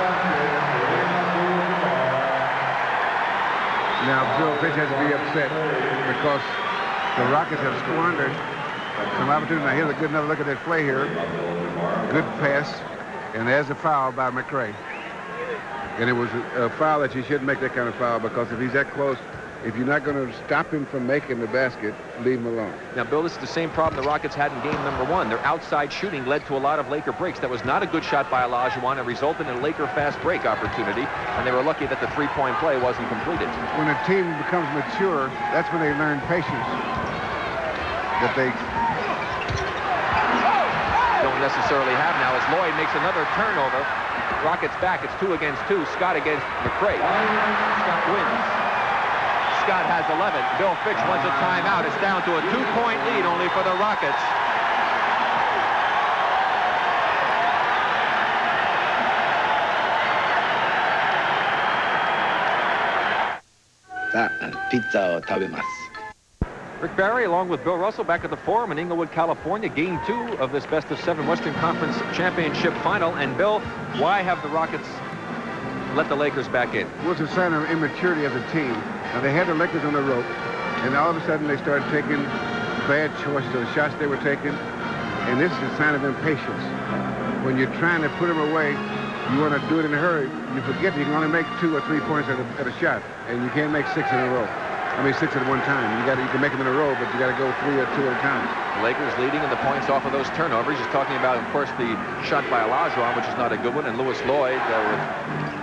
[SPEAKER 3] Now, Bill Fitch has to be upset because the Rockets have squandered some opportunity. Now, here's a good another look at that play here. Good pass, and there's a foul by McCray. And it was a foul that you shouldn't make that kind of foul, because if he's that close, if you're not going to stop him from making the basket, leave him alone.
[SPEAKER 1] Now, Bill, this is the same problem the Rockets had in game number 1. Their outside shooting led to a lot of Laker breaks. That was not a good shot by Olajuwon. It resulted in a Laker fast break opportunity, and they were lucky that the three-point play wasn't completed.
[SPEAKER 3] When a team becomes mature, that's when they learn patience. That they
[SPEAKER 1] don't necessarily have now, as Lloyd makes another turnover. Rockets back. It's 2 against 2. Scott against McCray. Scott wins. Scott has 11. Bill Fitch wants a timeout. It's down to a 2-point lead only for the Rockets. Rick Barry, along with Bill Russell, back at the Forum in Inglewood, California. Game 2 of this best-of-7 Western Conference Championship final. And, Bill, why have the Rockets let the Lakers back in?
[SPEAKER 3] Well, it's a sign of immaturity as a team. Now, they had the Lakers on the rope, and all of a sudden they started taking bad choices of the shots they were taking, and this is a sign of impatience. When you're trying to put them away, you want to do it in a hurry. You forget you can only make 2 or 3 points at a shot, and you can't make 6 in a row. I mean, 6 at one time. You can make them in a row, but you got to go 3 or 2 at a time.
[SPEAKER 1] The Lakers leading in the points off of those turnovers. He's talking about, of course, the shot by Olajuwon, which is not a good one, and Lewis Lloyd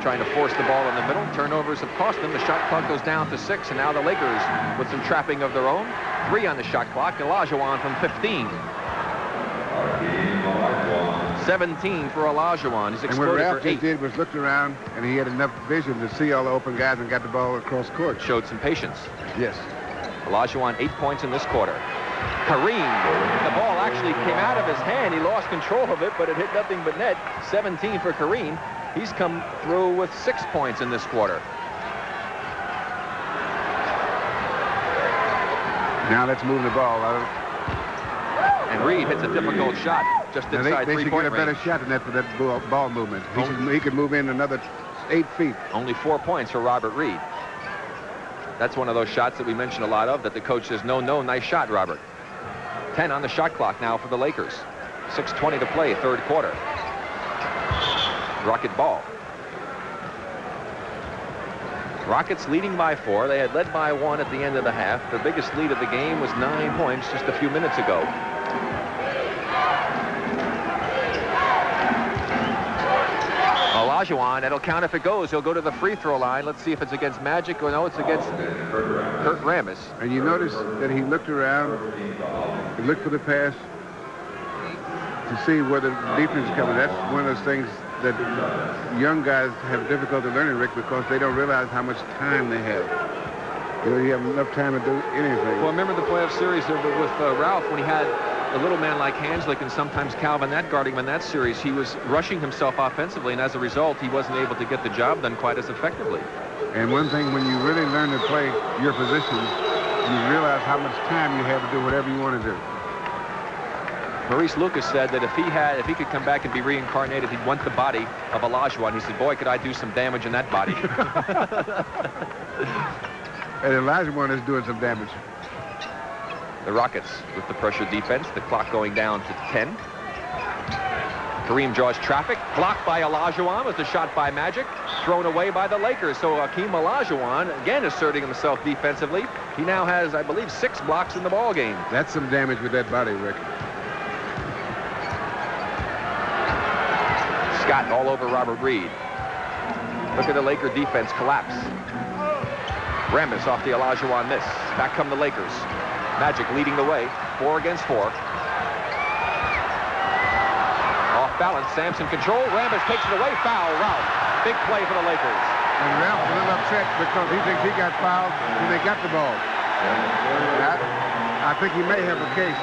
[SPEAKER 1] trying to force the ball in the middle. Turnovers have cost them. The shot clock goes down to 6, and now the Lakers with some trapping of their own. 3 on the shot clock. Olajuwon from 15. 17 for Olajuwon. He's exploded
[SPEAKER 3] and what Ralph
[SPEAKER 1] for 8.
[SPEAKER 3] just did was looked around, and he had enough vision to see all the open guys and got the ball across court.
[SPEAKER 1] Showed some patience.
[SPEAKER 3] Yes.
[SPEAKER 1] Olajuwon 8 points in this quarter. Kareem, the ball actually came out of his hand. He lost control of it, but it hit nothing but net. 17 for Kareem. He's come through with 6 points in this quarter.
[SPEAKER 3] Now let's move the ball.
[SPEAKER 1] And Reid hits a difficult shot just inside 3-point range.
[SPEAKER 3] They should get a better shot than that for that ball movement. He could move in another 8 feet.
[SPEAKER 1] Only 4 points for Robert Reid. That's one of those shots that we mentioned a lot of, that the coach says, no, nice shot, Robert. 10 on the shot clock now for the Lakers. 6:20 to play, 3rd quarter. Rocket ball. Rockets leading by 4. They had led by 1 at the end of the half. Their biggest lead of the game was 9 points just a few minutes ago. Olajuwon, that'll count if it goes. He'll go to the free throw line. Let's see if it's against Magic or no, it's against Kurt Rambis.
[SPEAKER 3] And you notice that he looked around, he looked for the pass to see where the defense is coming. That's one of those things that young guys have difficulty learning, Rick, because they don't realize how much time they have. You know, you have enough time to do anything.
[SPEAKER 1] Well, remember the playoff series with Ralph when he had a little man like Hanslick and sometimes Calvin that guarding him in that series. He was rushing himself offensively, and as a result, he wasn't able to get the job done quite as effectively.
[SPEAKER 3] And one thing, when you really learn to play your position, you realize how much time you have to do whatever you want to do.
[SPEAKER 1] Maurice Lucas said that if he could come back and be reincarnated, he'd want the body of Olajuwon. He said, boy, could I do some damage in that body.
[SPEAKER 3] And Olajuwon is doing some damage.
[SPEAKER 1] The Rockets with the pressure defense, the clock going down to 10. Kareem draws traffic, blocked by Olajuwon, was the shot by Magic, thrown away by the Lakers. So Hakeem Olajuwon, again asserting himself defensively. He now has, I believe, 6 blocks in the ball game.
[SPEAKER 3] That's some damage with that body, Rick.
[SPEAKER 1] Scott all over Robert Reid. Look at the Laker defense collapse. Rambis off the Olajuwon miss. Back come the Lakers. Magic leading the way, 4 against 4. Off balance, Sampson control. Rambis takes it away, foul, Ralph. Big play for the Lakers.
[SPEAKER 3] And Ralph's a little upset because he thinks he got fouled when they got the ball. I think he may have a case.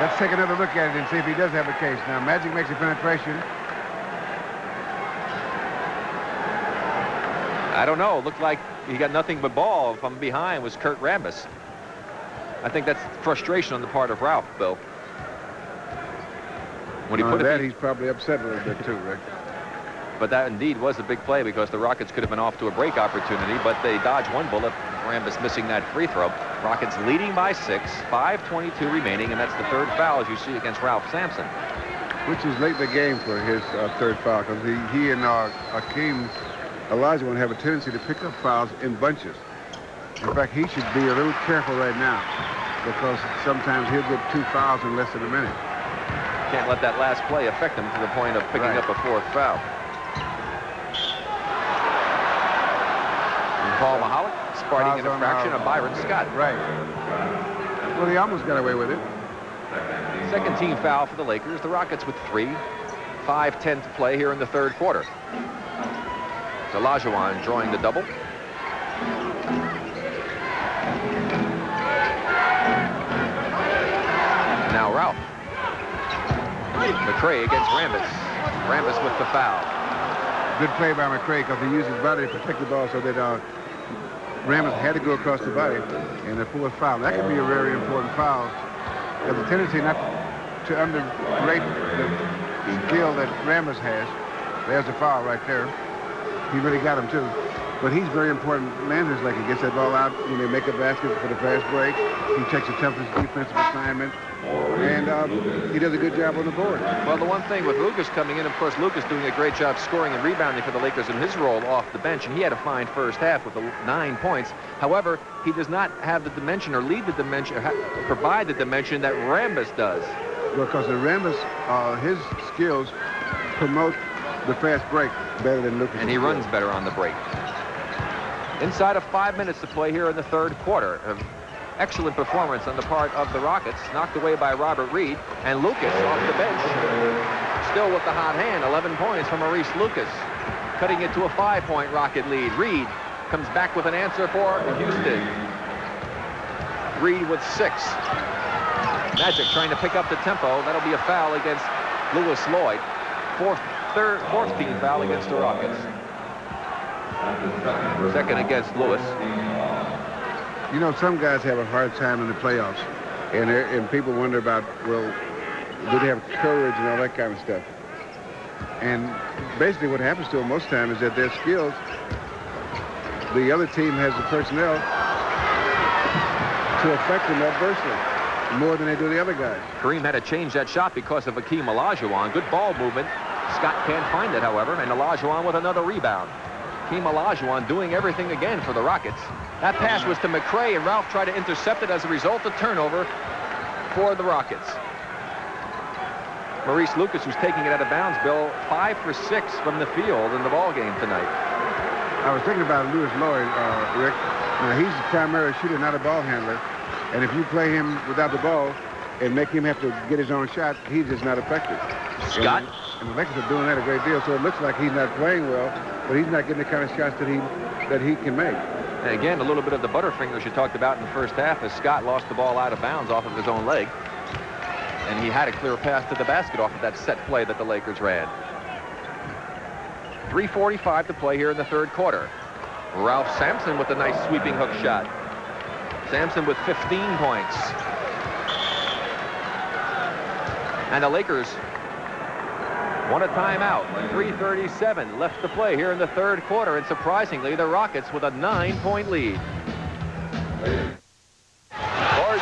[SPEAKER 3] Let's take another look at it and see if he does have a case. Now, Magic makes a penetration.
[SPEAKER 1] I don't know. Looked like he got nothing but ball from behind was Kurt Rambis. I think that's frustration on the part of Ralph, Bill. When he put
[SPEAKER 3] that, he's probably upset a little bit too, Rick.
[SPEAKER 1] But that indeed was a big play because the Rockets could have been off to a break opportunity, but they dodged one bullet. Rambis missing that free throw. Rockets leading by 6, 5:22 remaining, and that's the third foul, as you see, against Ralph Sampson.
[SPEAKER 3] Which is late in the game for his third foul, because he and Hakeem, Olajuwon have a tendency to pick up fouls in bunches. In fact, he should be a little careful right now, because sometimes he'll get 2 fouls in less than a minute.
[SPEAKER 1] Can't let that last play affect him to the point of picking up a 4th foul. And Paul Mahalik sparking an infraction of Byron Scott.
[SPEAKER 3] Right. Well, he almost got away with it.
[SPEAKER 1] Second team foul for the Lakers. The Rockets with 3. 5:10 to play here in the third quarter. Olajuwon drawing the double. Now Ralph. McCray against Rambis. Rambis with the foul.
[SPEAKER 3] Good play by McCray, because he used his body to protect the ball so that Rambis had to go across the body, and the 4th foul. That could be a very important foul. There's a tendency not to underrate the skill that Rambis has. There's a foul right there. He really got him too. But he's very important man in this league. He gets that ball out when they make a basket for the fast break. He takes the toughest defensive assignment. And he does a good job on the board.
[SPEAKER 1] Well, the one thing with Lucas coming in, of course, Lucas doing a great job scoring and rebounding for the Lakers in his role off the bench, and he had a fine first half with 9 points. However, he does not have the dimension or lead the dimension, or provide the dimension that Rambis does.
[SPEAKER 3] Because the Rambis, his skills promote the fast break better than Lucas.
[SPEAKER 1] And he runs better on the break. Inside of 5 minutes to play here in the third quarter. Excellent performance on the part of the Rockets, knocked away by Robert Reid, and Lucas off the bench, still with the hot hand. 11 points from Maurice Lucas, cutting it to a 5-point Rocket lead. Reid comes back with an answer for Houston. Reid with 6. Magic trying to pick up the tempo. That'll be a foul against Lewis Lloyd. Fourth team foul against the Rockets. Second against Lewis.
[SPEAKER 3] You know, some guys have a hard time in the playoffs, and people wonder about, well, do they have courage and all that kind of stuff? And basically what happens to them most of the time is that their skills, the other team has the personnel to affect them adversely more than they do the other guys.
[SPEAKER 1] Kareem had to change that shot because of Hakeem Olajuwon. Good ball movement. Scott can't find it, however, and Olajuwon with another rebound. Hakeem Olajuwon doing everything again for the Rockets. That pass was to McCray, and Ralph tried to intercept it. As a result, a turnover for the Rockets. Maurice Lucas, who's taking it out of bounds, Bill, 5 for 6 from the field in the ball game tonight.
[SPEAKER 3] I was thinking about Lewis Lloyd, Rick. Now, he's the primary shooter, not a ball handler. And if you play him without the ball and make him have to get his own shot, he's just not effective.
[SPEAKER 1] Scott?
[SPEAKER 3] And the Lakers are doing that a great deal, so it looks like he's not playing well, but he's not getting the kind of shots that he can make.
[SPEAKER 1] And again, a little bit of the butterfingers you talked about in the first half as Scott lost the ball out of bounds off of his own leg. And he had a clear pass to the basket off of that set play that the Lakers ran. 3:45 to play here in the third quarter. Ralph Sampson with a nice sweeping hook shot. Sampson with 15 points. And the Lakers want a timeout. 3:37 left to play here in the third quarter. And surprisingly, the Rockets with a 9-point lead.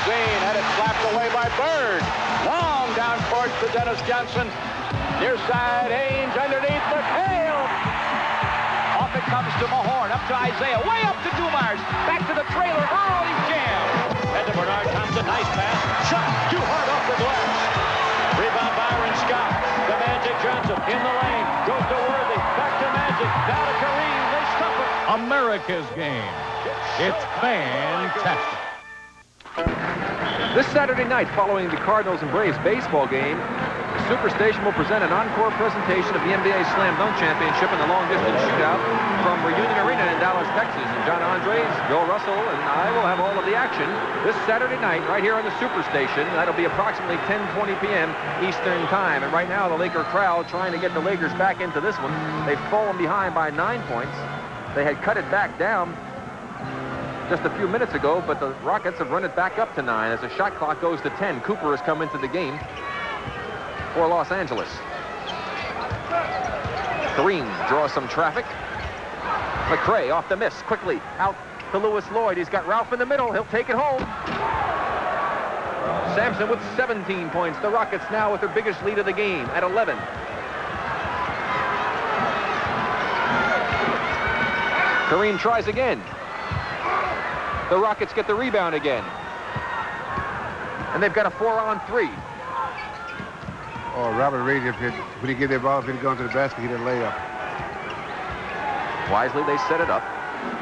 [SPEAKER 10] Zane had it slapped away by Bird. Long down court to Dennis Johnson. Near side, Ainge underneath the tail. Off it comes to Mahorn, up to Isaiah, way up to Dumars. Back to the trailer, early jam. And to Bernard Thompson, nice pass. Shot too hard off the glass. Rebound Byron Scott. The Magic Johnson in the lane. Goes to Worthy. Back to Magic. Down to Kareem. They stuff it.
[SPEAKER 2] America's game. It's fantastic.
[SPEAKER 1] This Saturday night, following the Cardinals and Braves baseball game, the Superstation will present an encore presentation of the NBA Slam Dunk Championship and the long-distance shootout from Reunion Arena in Dallas, Texas. And John Andres, Bill Russell, and I will have all of the action this Saturday night right here on the Superstation. That'll be approximately 10:20 p.m. Eastern Time. And right now, the Laker crowd trying to get the Lakers back into this one. They've fallen behind by 9 points. They had cut it back down just a few minutes ago, but the Rockets have run it back up to 9 as the shot clock goes to 10. Cooper has come into the game for Los Angeles. Kareem draws some traffic. McCray off the miss, quickly out to Lloyd. He's got Ralph in the middle. He'll take it home. Sampson with 17 points. The Rockets now with their biggest lead of the game at 11. Kareem tries again. The Rockets get the rebound again. And they've got a 4-on-3.
[SPEAKER 3] Oh, Robert Reid, when he gave the ball, if he'd gone to the basket, he'd have layup.
[SPEAKER 1] Wisely, they set it up.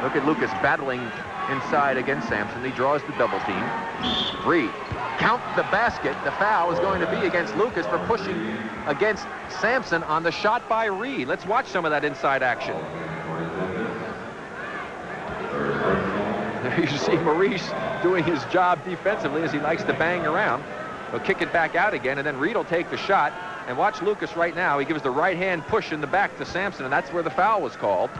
[SPEAKER 1] Look at Lucas battling inside against Sampson. He draws the double team. Reid, count the basket. The foul is going to be against Lucas for pushing against Sampson on the shot by Reid. Let's watch some of that inside action. There you see Maurice doing his job defensively as he likes to bang around. He'll kick it back out again, and then Reid will take the shot. And watch Lucas right now. He gives the right-hand push in the back to Sampson, and that's where the foul was called.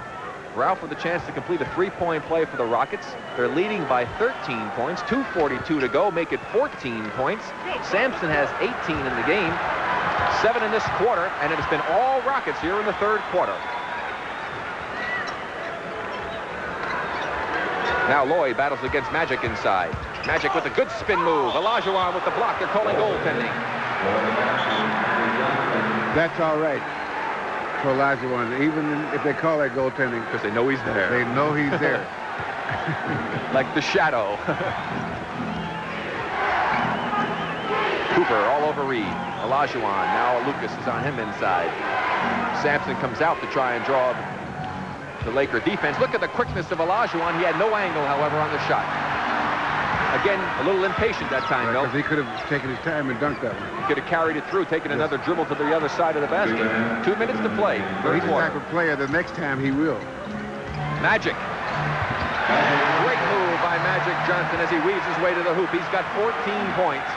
[SPEAKER 1] Ralph with a chance to complete a three-point play for the Rockets. They're leading by 13 points, 2:42 to go, make it 14 points. Sampson has 18 in the game, 7 in this quarter, and it has been all Rockets here in the third quarter. Now Lloyd battles against Magic inside. Magic with a good spin move. Olajuwon with the block. They're calling goaltending.
[SPEAKER 3] That's all right for Olajuwon, even if they call that goaltending.
[SPEAKER 1] Because they know he's there.
[SPEAKER 3] They know he's there.
[SPEAKER 1] Like the shadow. Cooper all over Reid. Olajuwon. Now Lucas is on him inside. Sampson comes out to try and draw the Laker defense. Look at the quickness of Olajuwon. He had no angle, however, on the shot. Again, a little impatient that time, though.
[SPEAKER 3] Because he could have taken his time and dunked that one.
[SPEAKER 1] He could have carried it through, taken another dribble to the other side of the basket. 2 minutes to play.
[SPEAKER 3] He's the type of player the next time he will.
[SPEAKER 1] Magic. Great move by Magic Johnson as he weaves his way to the hoop. He's got 14 points.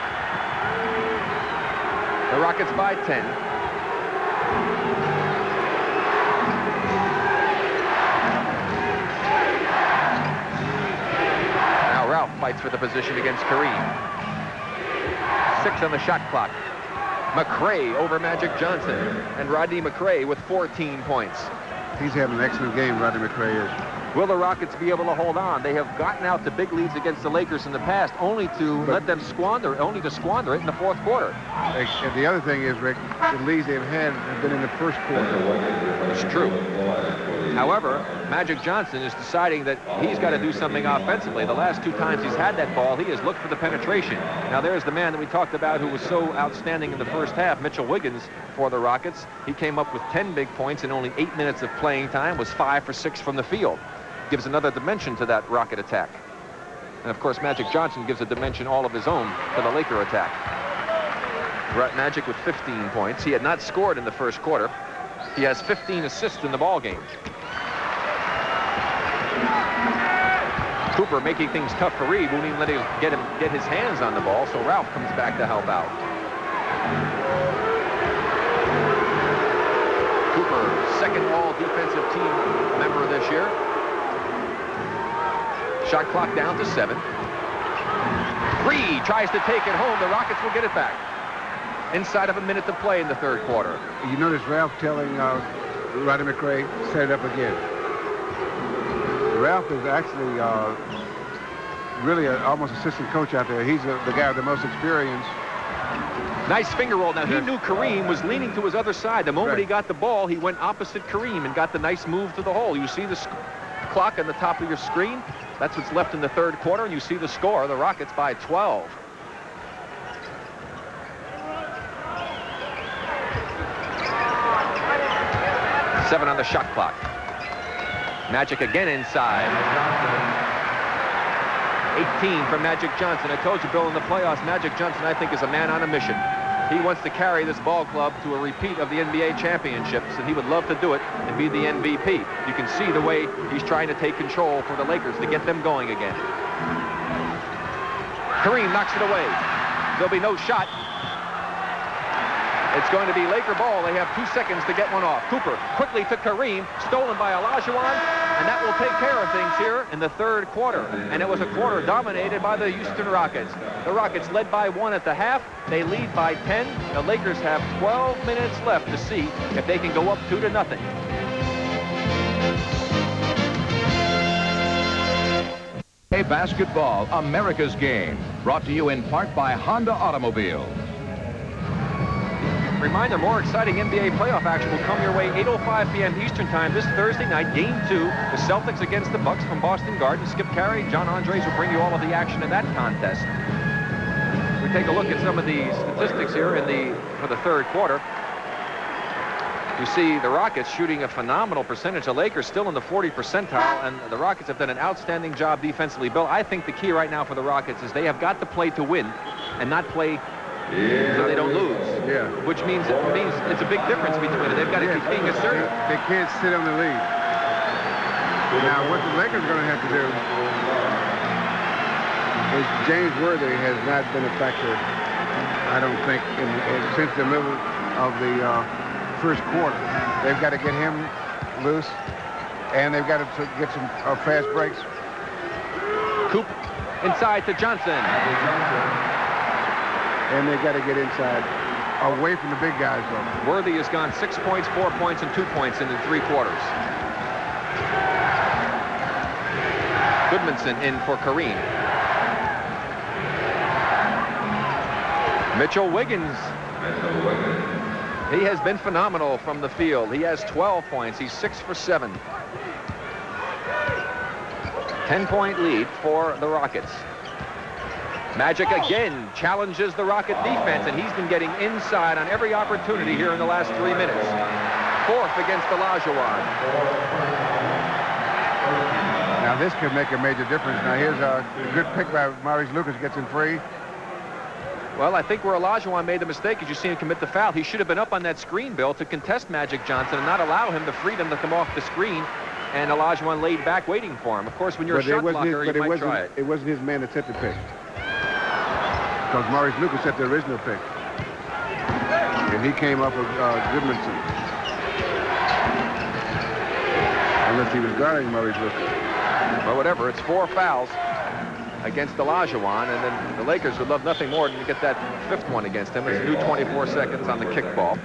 [SPEAKER 1] The Rockets by 10. Ralph fights for the position against Kareem. 6 on the shot clock. McCray over Magic Johnson. And Rodney McCray with 14 points.
[SPEAKER 3] He's having an excellent game, Rodney McCray is.
[SPEAKER 1] Will the Rockets be able to hold on? They have gotten out to big leads against the Lakers in the past, only to let them squander it in the fourth quarter.
[SPEAKER 3] And the other thing is, Rick, the leads they've had have been in the first quarter.
[SPEAKER 1] It's true. However, Magic Johnson is deciding that he's got to do something offensively. The last 2 times he's had that ball, he has looked for the penetration. Now there's the man that we talked about who was so outstanding in the first half, Mitchell Wiggins for the Rockets. He came up with 10 big points in only 8 minutes of playing time, was 5 for 6 from the field. Gives another dimension to that Rocket attack. And of course, Magic Johnson gives a dimension all of his own to the Laker attack. Magic with 15 points. He had not scored in the first quarter. He has 15 assists in the ball game. Cooper making things tough for Reid. Won't even let him get his hands on the ball, so Ralph comes back to help out. Cooper, second all-defensive team member this year. Shot clock down to 7. Reid tries to take it home. The Rockets will get it back. Inside of a minute to play in the third quarter.
[SPEAKER 3] You notice Ralph telling Rodney McCray, set it up again. Ralph is actually really almost assistant coach out there. He's the guy with the most experience.
[SPEAKER 1] Nice finger roll. Now, he knew Kareem was leaning to his other side. The moment he got the ball, he went opposite Kareem and got the nice move to the hole. You see the clock on the top of your screen? That's what's left in the third quarter, and you see the score. The Rockets by 12. Seven on the shot clock. Magic again inside. 18 from Magic Johnson. I told you, Bill, in the playoffs, Magic Johnson, I think, is a man on a mission. He wants to carry this ball club to a repeat of the NBA championships, and he would love to do it and be the MVP. You can see the way he's trying to take control for the Lakers to get them going again. Kareem knocks it away. There'll be no shot. It's going to be Laker ball. They have 2 seconds to get one off. Cooper quickly to Kareem. Stolen by Olajuwon. And that will take care of things here in the third quarter. And it was a quarter dominated by the Houston Rockets. The Rockets led by 1 at the half. They lead by 10. The Lakers have 12 minutes left to see if they can go up 2-0.
[SPEAKER 2] A basketball, America's game. Brought to you in part by Honda Automobiles.
[SPEAKER 1] Reminder, more exciting NBA playoff action will come your way 8:05 p.m. Eastern Time this Thursday night. Game 2, the Celtics against the Bucks from Boston Garden. Skip Carey, John Andres will bring you all of the action in that contest. We take a look at some of the statistics here for the third quarter. You see the Rockets shooting a phenomenal percentage. The Lakers still in the 40th percentile, and the Rockets have done an outstanding job defensively. Bill, I think the key right now for the Rockets is they have got to play to win and not play so they don't lose.
[SPEAKER 3] Yeah.
[SPEAKER 1] Which means it's a big difference between it. They've got to keep being assertive.
[SPEAKER 3] They can't sit on the lead. Now, what the Lakers are going to have to do is James Worthy has not been a factor, I don't think, since the middle of the first quarter. They've got to get him loose, and they've got to get some fast breaks.
[SPEAKER 1] Coop inside to Johnson.
[SPEAKER 3] And they've got to get inside, away from the big guys, though.
[SPEAKER 1] Worthy has gone 6 points, 4 points, and 2 points in the 3 quarters. Goodmanson in for Kareem. Mitchell Wiggins. He has been phenomenal from the field. He has 12 points. He's 6 for 7. 10-point lead for the Rockets. Magic again challenges the Rocket defense, and he's been getting inside on every opportunity here in the last 3 minutes. 4th against Olajuwon.
[SPEAKER 3] Now this could make a major difference. Now here's a good pick by Maurice Lucas, gets him free.
[SPEAKER 1] Well, I think where Olajuwon made the mistake is you see him commit the foul. He should have been up on that screen, Bill, to contest Magic Johnson and not allow him the freedom to come off the screen. And Olajuwon laid back waiting for him. Of course, when you're a shot blocker, you might try it.
[SPEAKER 3] It wasn't his man that set the pick. Because Maurice Lucas set the original pick. And he came up with Goodmanson. Unless he was guarding Maurice Lucas.
[SPEAKER 1] But whatever, it's 4 fouls against Olajuwon, and then the Lakers would love nothing more than to get that 5th one against him. It's a new 24 seconds on the kickball.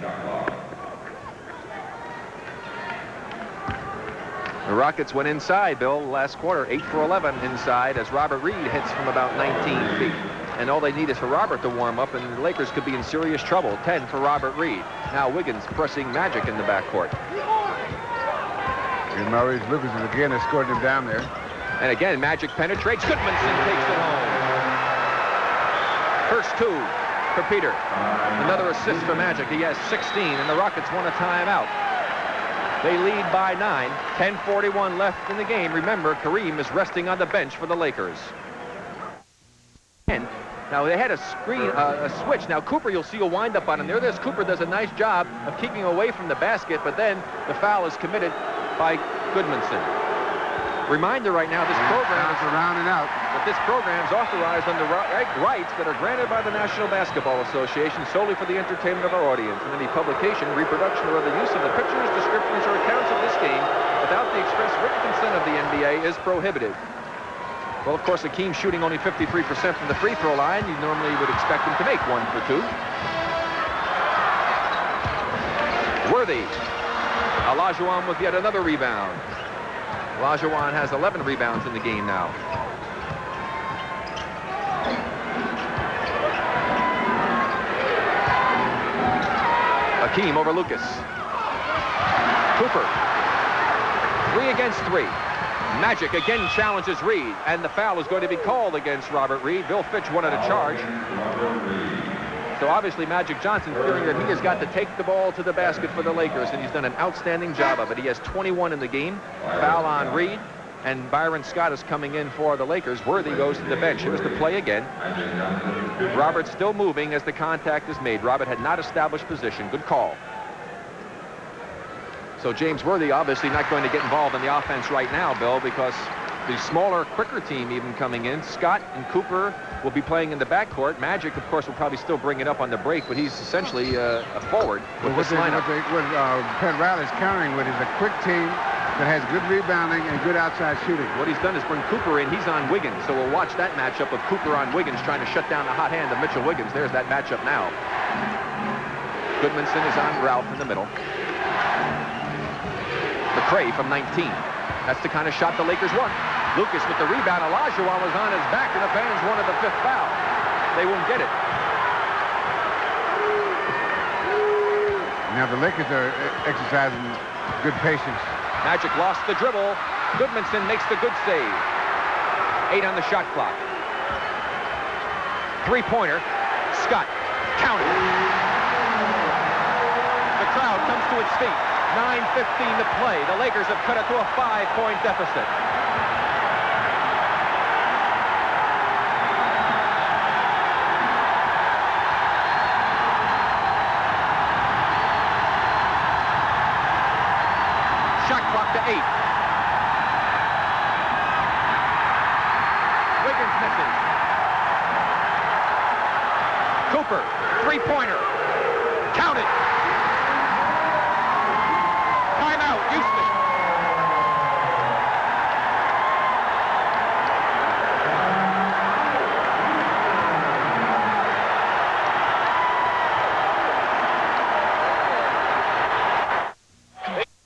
[SPEAKER 1] The Rockets went inside, Bill, last quarter, 8 for 11 inside as Robert Reid hits from about 19 feet. And all they need is for Robert to warm up, and the Lakers could be in serious trouble. 10 for Robert Reid. Now Wiggins pressing Magic in the backcourt.
[SPEAKER 3] And Maurice Lucas is again escorting him down there.
[SPEAKER 1] And again, Magic penetrates. Goodmanson takes it home. First 2 for Peter. Another assist for Magic. He has 16, and the Rockets want a timeout. They lead by 9. 10:41 left in the game. Remember, Kareem is resting on the bench for the Lakers. And now they had a switch. Now Cooper, you'll see, will wind up on him. There's Cooper does a nice job of keeping away from the basket, but then the foul is committed by Goodmanson. Reminder right now, this program is
[SPEAKER 3] around and out.
[SPEAKER 1] But this program is authorized under rights that are granted by the National Basketball Association solely for the entertainment of our audience. And any publication, reproduction, or other use of the pictures, descriptions, or accounts of this game without the express written consent of the NBA is prohibited. Well, of course, Hakeem shooting only 53% from the free throw line. You normally would expect him to make 1 for 2. Worthy. Olajuwon with yet another rebound. Olajuwon has 11 rebounds in the game now. Hakeem over Lucas. Cooper. 3 against 3. Magic again challenges Reid, and the foul is going to be called against Robert Reid. Bill Fitch wanted a charge. So obviously Magic Johnson feeling that he has got to take the ball to the basket for the Lakers, and he's done an outstanding job of it. He has 21 in the game. Foul on Reid, and Byron Scott is coming in for the Lakers. Worthy goes to the bench. Here's the play again. Robert still moving as the contact is made. Robert had not established position. Good call. So James Worthy obviously not going to get involved in the offense right now, Bill, because the smaller, quicker team even coming in. Scott and Cooper will be playing in the backcourt. Magic, of course, will probably still bring it up on the break, but he's essentially a forward with this lineup.
[SPEAKER 3] What Pat Riley's countering with is a quick team that has good rebounding and good outside shooting.
[SPEAKER 1] What he's done is bring Cooper in. He's on Wiggins, so we'll watch that matchup of Cooper on Wiggins trying to shut down the hot hand of Mitchell Wiggins. There's that matchup now. Goodmanson is on Ralph in the middle. McCray from 19. That's the kind of shot the Lakers want. Lucas with the rebound. Olajuwon was on his back, and the fans wanted the 5th foul. They won't get it.
[SPEAKER 3] Now the Lakers are exercising good patience.
[SPEAKER 1] Magic lost the dribble. Goodmanson makes the good save. 8 on the shot clock. Three-pointer. Scott. Count it. The crowd comes to its feet. 9:15 to play. The Lakers have cut it to a 5-point deficit. Shot clock to 8. Wiggins misses. Cooper, three-pointer. Count it. Timeout, Houston.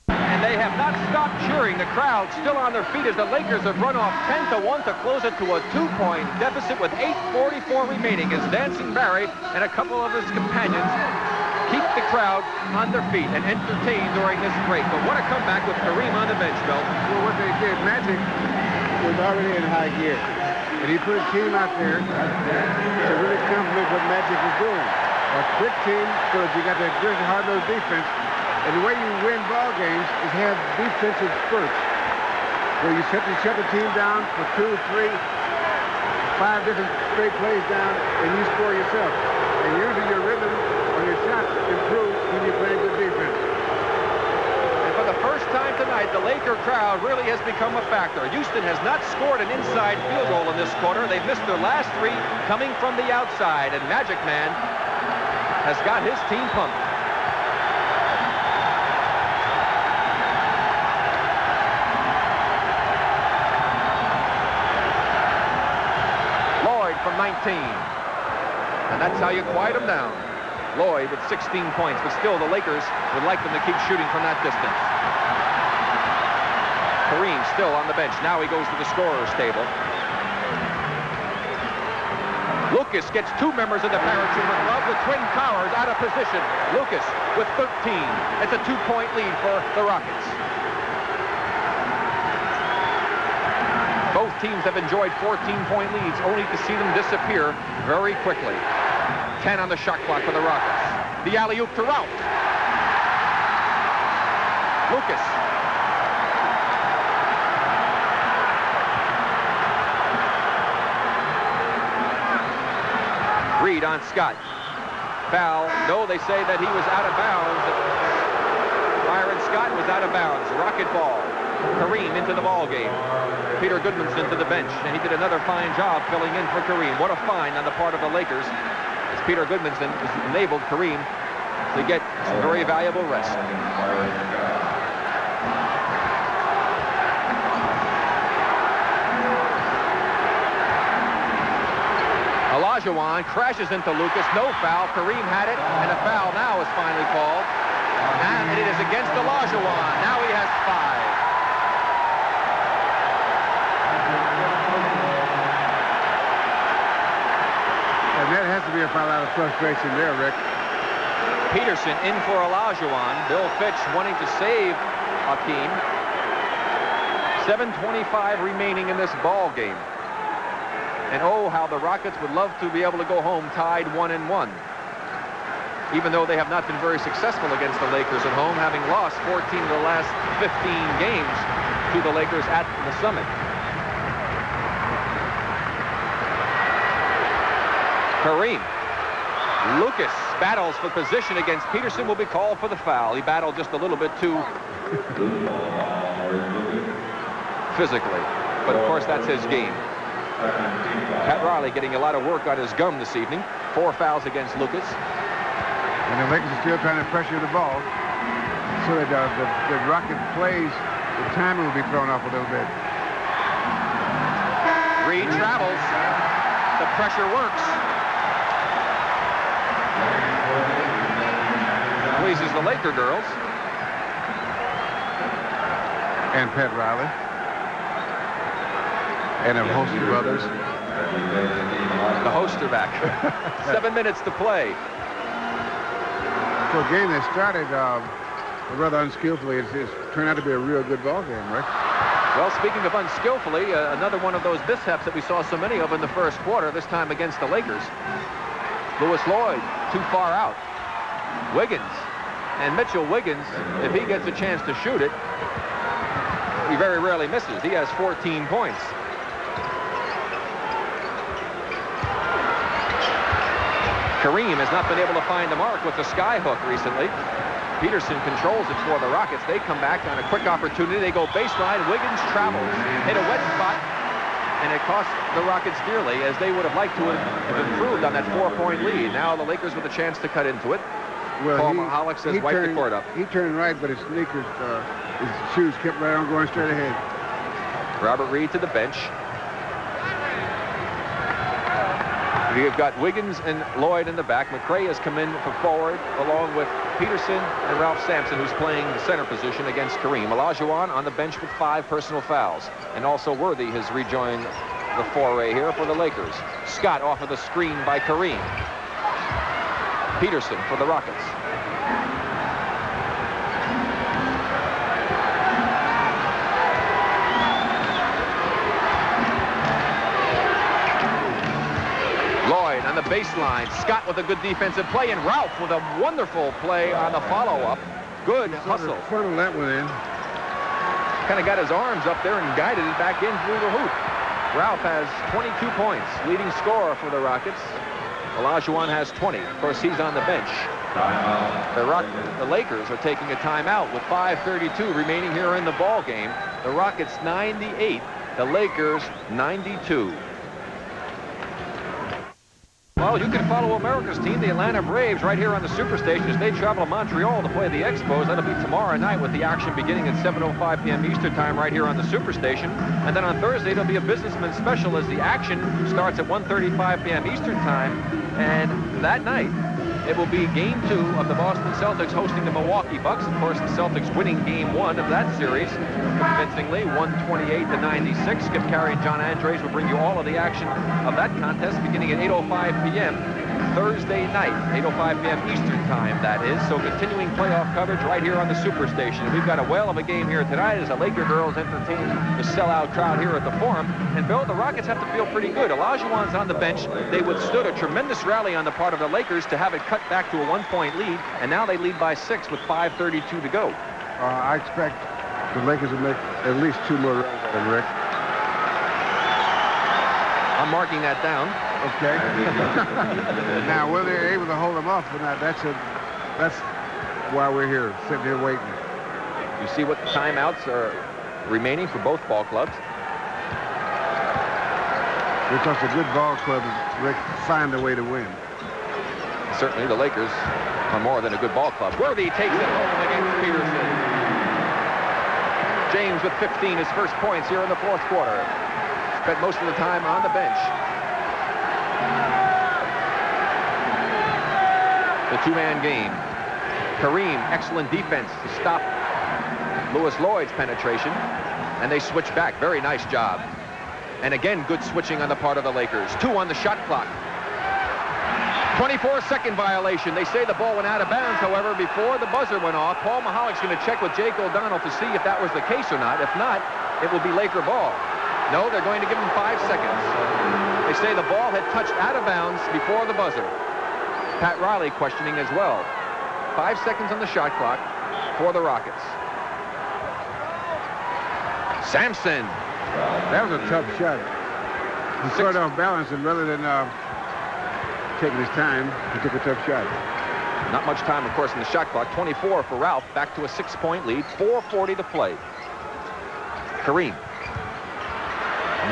[SPEAKER 1] And they have not stopped cheering. The crowd still on their feet as the Lakers have run off 10-1 to close it to a 2-point deficit with 8:44 remaining as Dancing Barry and a couple of his companions keep the crowd on their feet and entertain during this break. But what a comeback with Kareem on the bench, Bill.
[SPEAKER 3] Well, what they did, Magic was already in high gear. And he put a team out there to really complement what Magic was doing. A quick team so that you got that good hard-nosed defense. And the way you win ball games is have defensive spurts where you shut the team down for 2, 3, 5 different straight plays down, and you score yourself. And usually your rhythm or your shot improves when you play good defense.
[SPEAKER 1] And for the first time tonight, the Laker crowd really has become a factor. Houston has not scored an inside field goal in this quarter. They've missed their last 3 coming from the outside, and Magic Man has got his team pumped. Lloyd from 19. And that's how you quiet them down. Lloyd with 16 points, but still the Lakers would like them to keep shooting from that distance. Kareem still on the bench. Now he goes to the scorer's table. Lucas gets 2 members of the paratrooper club with twin towers out of position. Lucas with 13. It's a 2-point lead for the Rockets. Both teams have enjoyed 14-point leads, only to see them disappear very quickly. 10 on the shot clock for the Rockets. The alley-oop to Ralph. Lucas. Reid on Scott. Foul. No, they say that he was out of bounds. Byron Scott was out of bounds. Rocket ball. Kareem into the ball game. Peter Goodmanson to the bench, and he did another fine job filling in for Kareem. What a find on the part of the Lakers, as Peter Goodmanson has enabled Kareem to get some very valuable rest. Olajuwon crashes into Lucas. No foul. Kareem had it, and a foul now is finally called. And it is against Olajuwon. Now he has 5.
[SPEAKER 3] And that has to be a foul out of frustration there, Rick.
[SPEAKER 1] Peterson in for Olajuwon. Bill Fitch wanting to save Hakeem. 7:25 remaining in this ball game. And oh, how the Rockets would love to be able to go home tied 1-1. Even though they have not been very successful against the Lakers at home, having lost 14 of the last 15 games to the Lakers at the Summit. Kareem. Lucas battles for position against Peterson, will be called for the foul. He battled just a little bit too physically. But of course, that's his game. Pat Riley getting a lot of work on his gum this evening. 4 fouls against Lucas.
[SPEAKER 3] And the Lakers are still trying to pressure the ball so that the Rocket plays the timing will be thrown off a little bit.
[SPEAKER 1] Reid travels. The pressure works. Pleases the Laker girls.
[SPEAKER 3] And Pat Riley. And a host of others.
[SPEAKER 1] The hosts are back. 7 minutes to play.
[SPEAKER 3] For a game that started rather unskillfully, it's turned out to be a real good ball game, Rick.
[SPEAKER 1] Well, speaking of unskillfully, another one of those mishaps that we saw so many of in the first quarter, this time against the Lakers. Lloyd, too far out. Wiggins. And Mitchell Wiggins, if he gets a chance to shoot it, he very rarely misses. He has 14 points. Kareem has not been able to find the mark with the sky hook recently. Peterson controls it for the Rockets. They come back on a quick opportunity. They go baseline. Wiggins travels, hit a wet spot, and it cost the Rockets dearly, as they would have liked to have improved on that 4-point lead. Now the Lakers with a chance to cut into it.
[SPEAKER 3] Well,
[SPEAKER 1] Paul Mahalik says wipe the court up.
[SPEAKER 3] He turned right, but his sneakers, his shoes kept right on going straight ahead.
[SPEAKER 1] Robert Reid to the bench. You've got Wiggins and Lloyd in the back. McCray has come in for forward, along with Peterson and Ralph Sampson, who's playing the center position against Kareem. Olajuwon on the bench with 5 personal fouls. And also Worthy has rejoined the foray here for the Lakers. Scott off of the screen by Kareem. Peterson for the Rockets. Lloyd on the baseline. Scott with a good defensive play, and Ralph with a wonderful play on the follow-up. Good hustle.
[SPEAKER 3] Funnel that one in.
[SPEAKER 1] Kind of got his arms up there and guided it back in through the hoop. Ralph has 22 points, leading scorer for the Rockets. Olajuwon has 20. Of course, he's on the bench. The Lakers are taking a timeout with 5:32 remaining here in the ball game. The Rockets 98, the Lakers 92. Well, you can follow America's team, the Atlanta Braves, right here on the Superstation as they travel to Montreal to play the Expos. That'll be tomorrow night with the action beginning at 7:05 p.m. Eastern Time right here on the Superstation. And then on Thursday, there'll be a businessman special as the action starts at 1:35 p.m. Eastern Time. And that night, it will be Game 2 of the Boston Celtics hosting the Milwaukee Bucks. Of course, the Celtics winning Game 1 of that series convincingly, 128-96. Skip Carey and John Andres will bring you all of the action of that contest beginning at 8:05 p.m. Thursday night, 8:05 p.m. Eastern Time, that is. So continuing playoff coverage right here on the Superstation. And we've got a whale of a game here tonight as the Laker girls entertain the sellout crowd here at the Forum. And Bill, the Rockets have to feel pretty good. Olajuwon's on the bench. They withstood a tremendous rally on the part of the Lakers to have it cut back to a 1-point lead, and now they lead by 6 with 5:32 to go.
[SPEAKER 3] I expect the Lakers will make at least 2 more runs at him, Rick.
[SPEAKER 1] I'm marking that down.
[SPEAKER 3] Okay. Now, whether they're able to hold them off or not, that's why we're here, sitting here waiting.
[SPEAKER 1] You see what timeouts are remaining for both ball clubs.
[SPEAKER 3] Because the good ball clubs, Rick, find a way to win.
[SPEAKER 1] Certainly the Lakers are more than a good ball club. Worthy takes it home against Peterson. James with 15, his first points here in the fourth quarter. Spent most of the time on the bench. The two-man game. Kareem, excellent defense to stop Lloyd's penetration. And they switch back. Very nice job. And again, good switching on the part of the Lakers. 2 on the shot clock. 24-second violation. They say the ball went out of bounds, however, before the buzzer went off. Paul Mahalik's going to check with Jake O'Donnell to see if that was the case or not. If not, it will be Laker ball. No, they're going to give him 5 seconds. They say the ball had touched out of bounds before the buzzer. Pat Riley questioning as well. 5 seconds on the shot clock for the Rockets. Sampson.
[SPEAKER 3] That was a tough shot. He started off balance, and rather than taking his time, he took a tough shot.
[SPEAKER 1] Not much time, of course, in the shot clock. 24 for Ralph, back to a 6-point lead. 4:40 to play. Kareem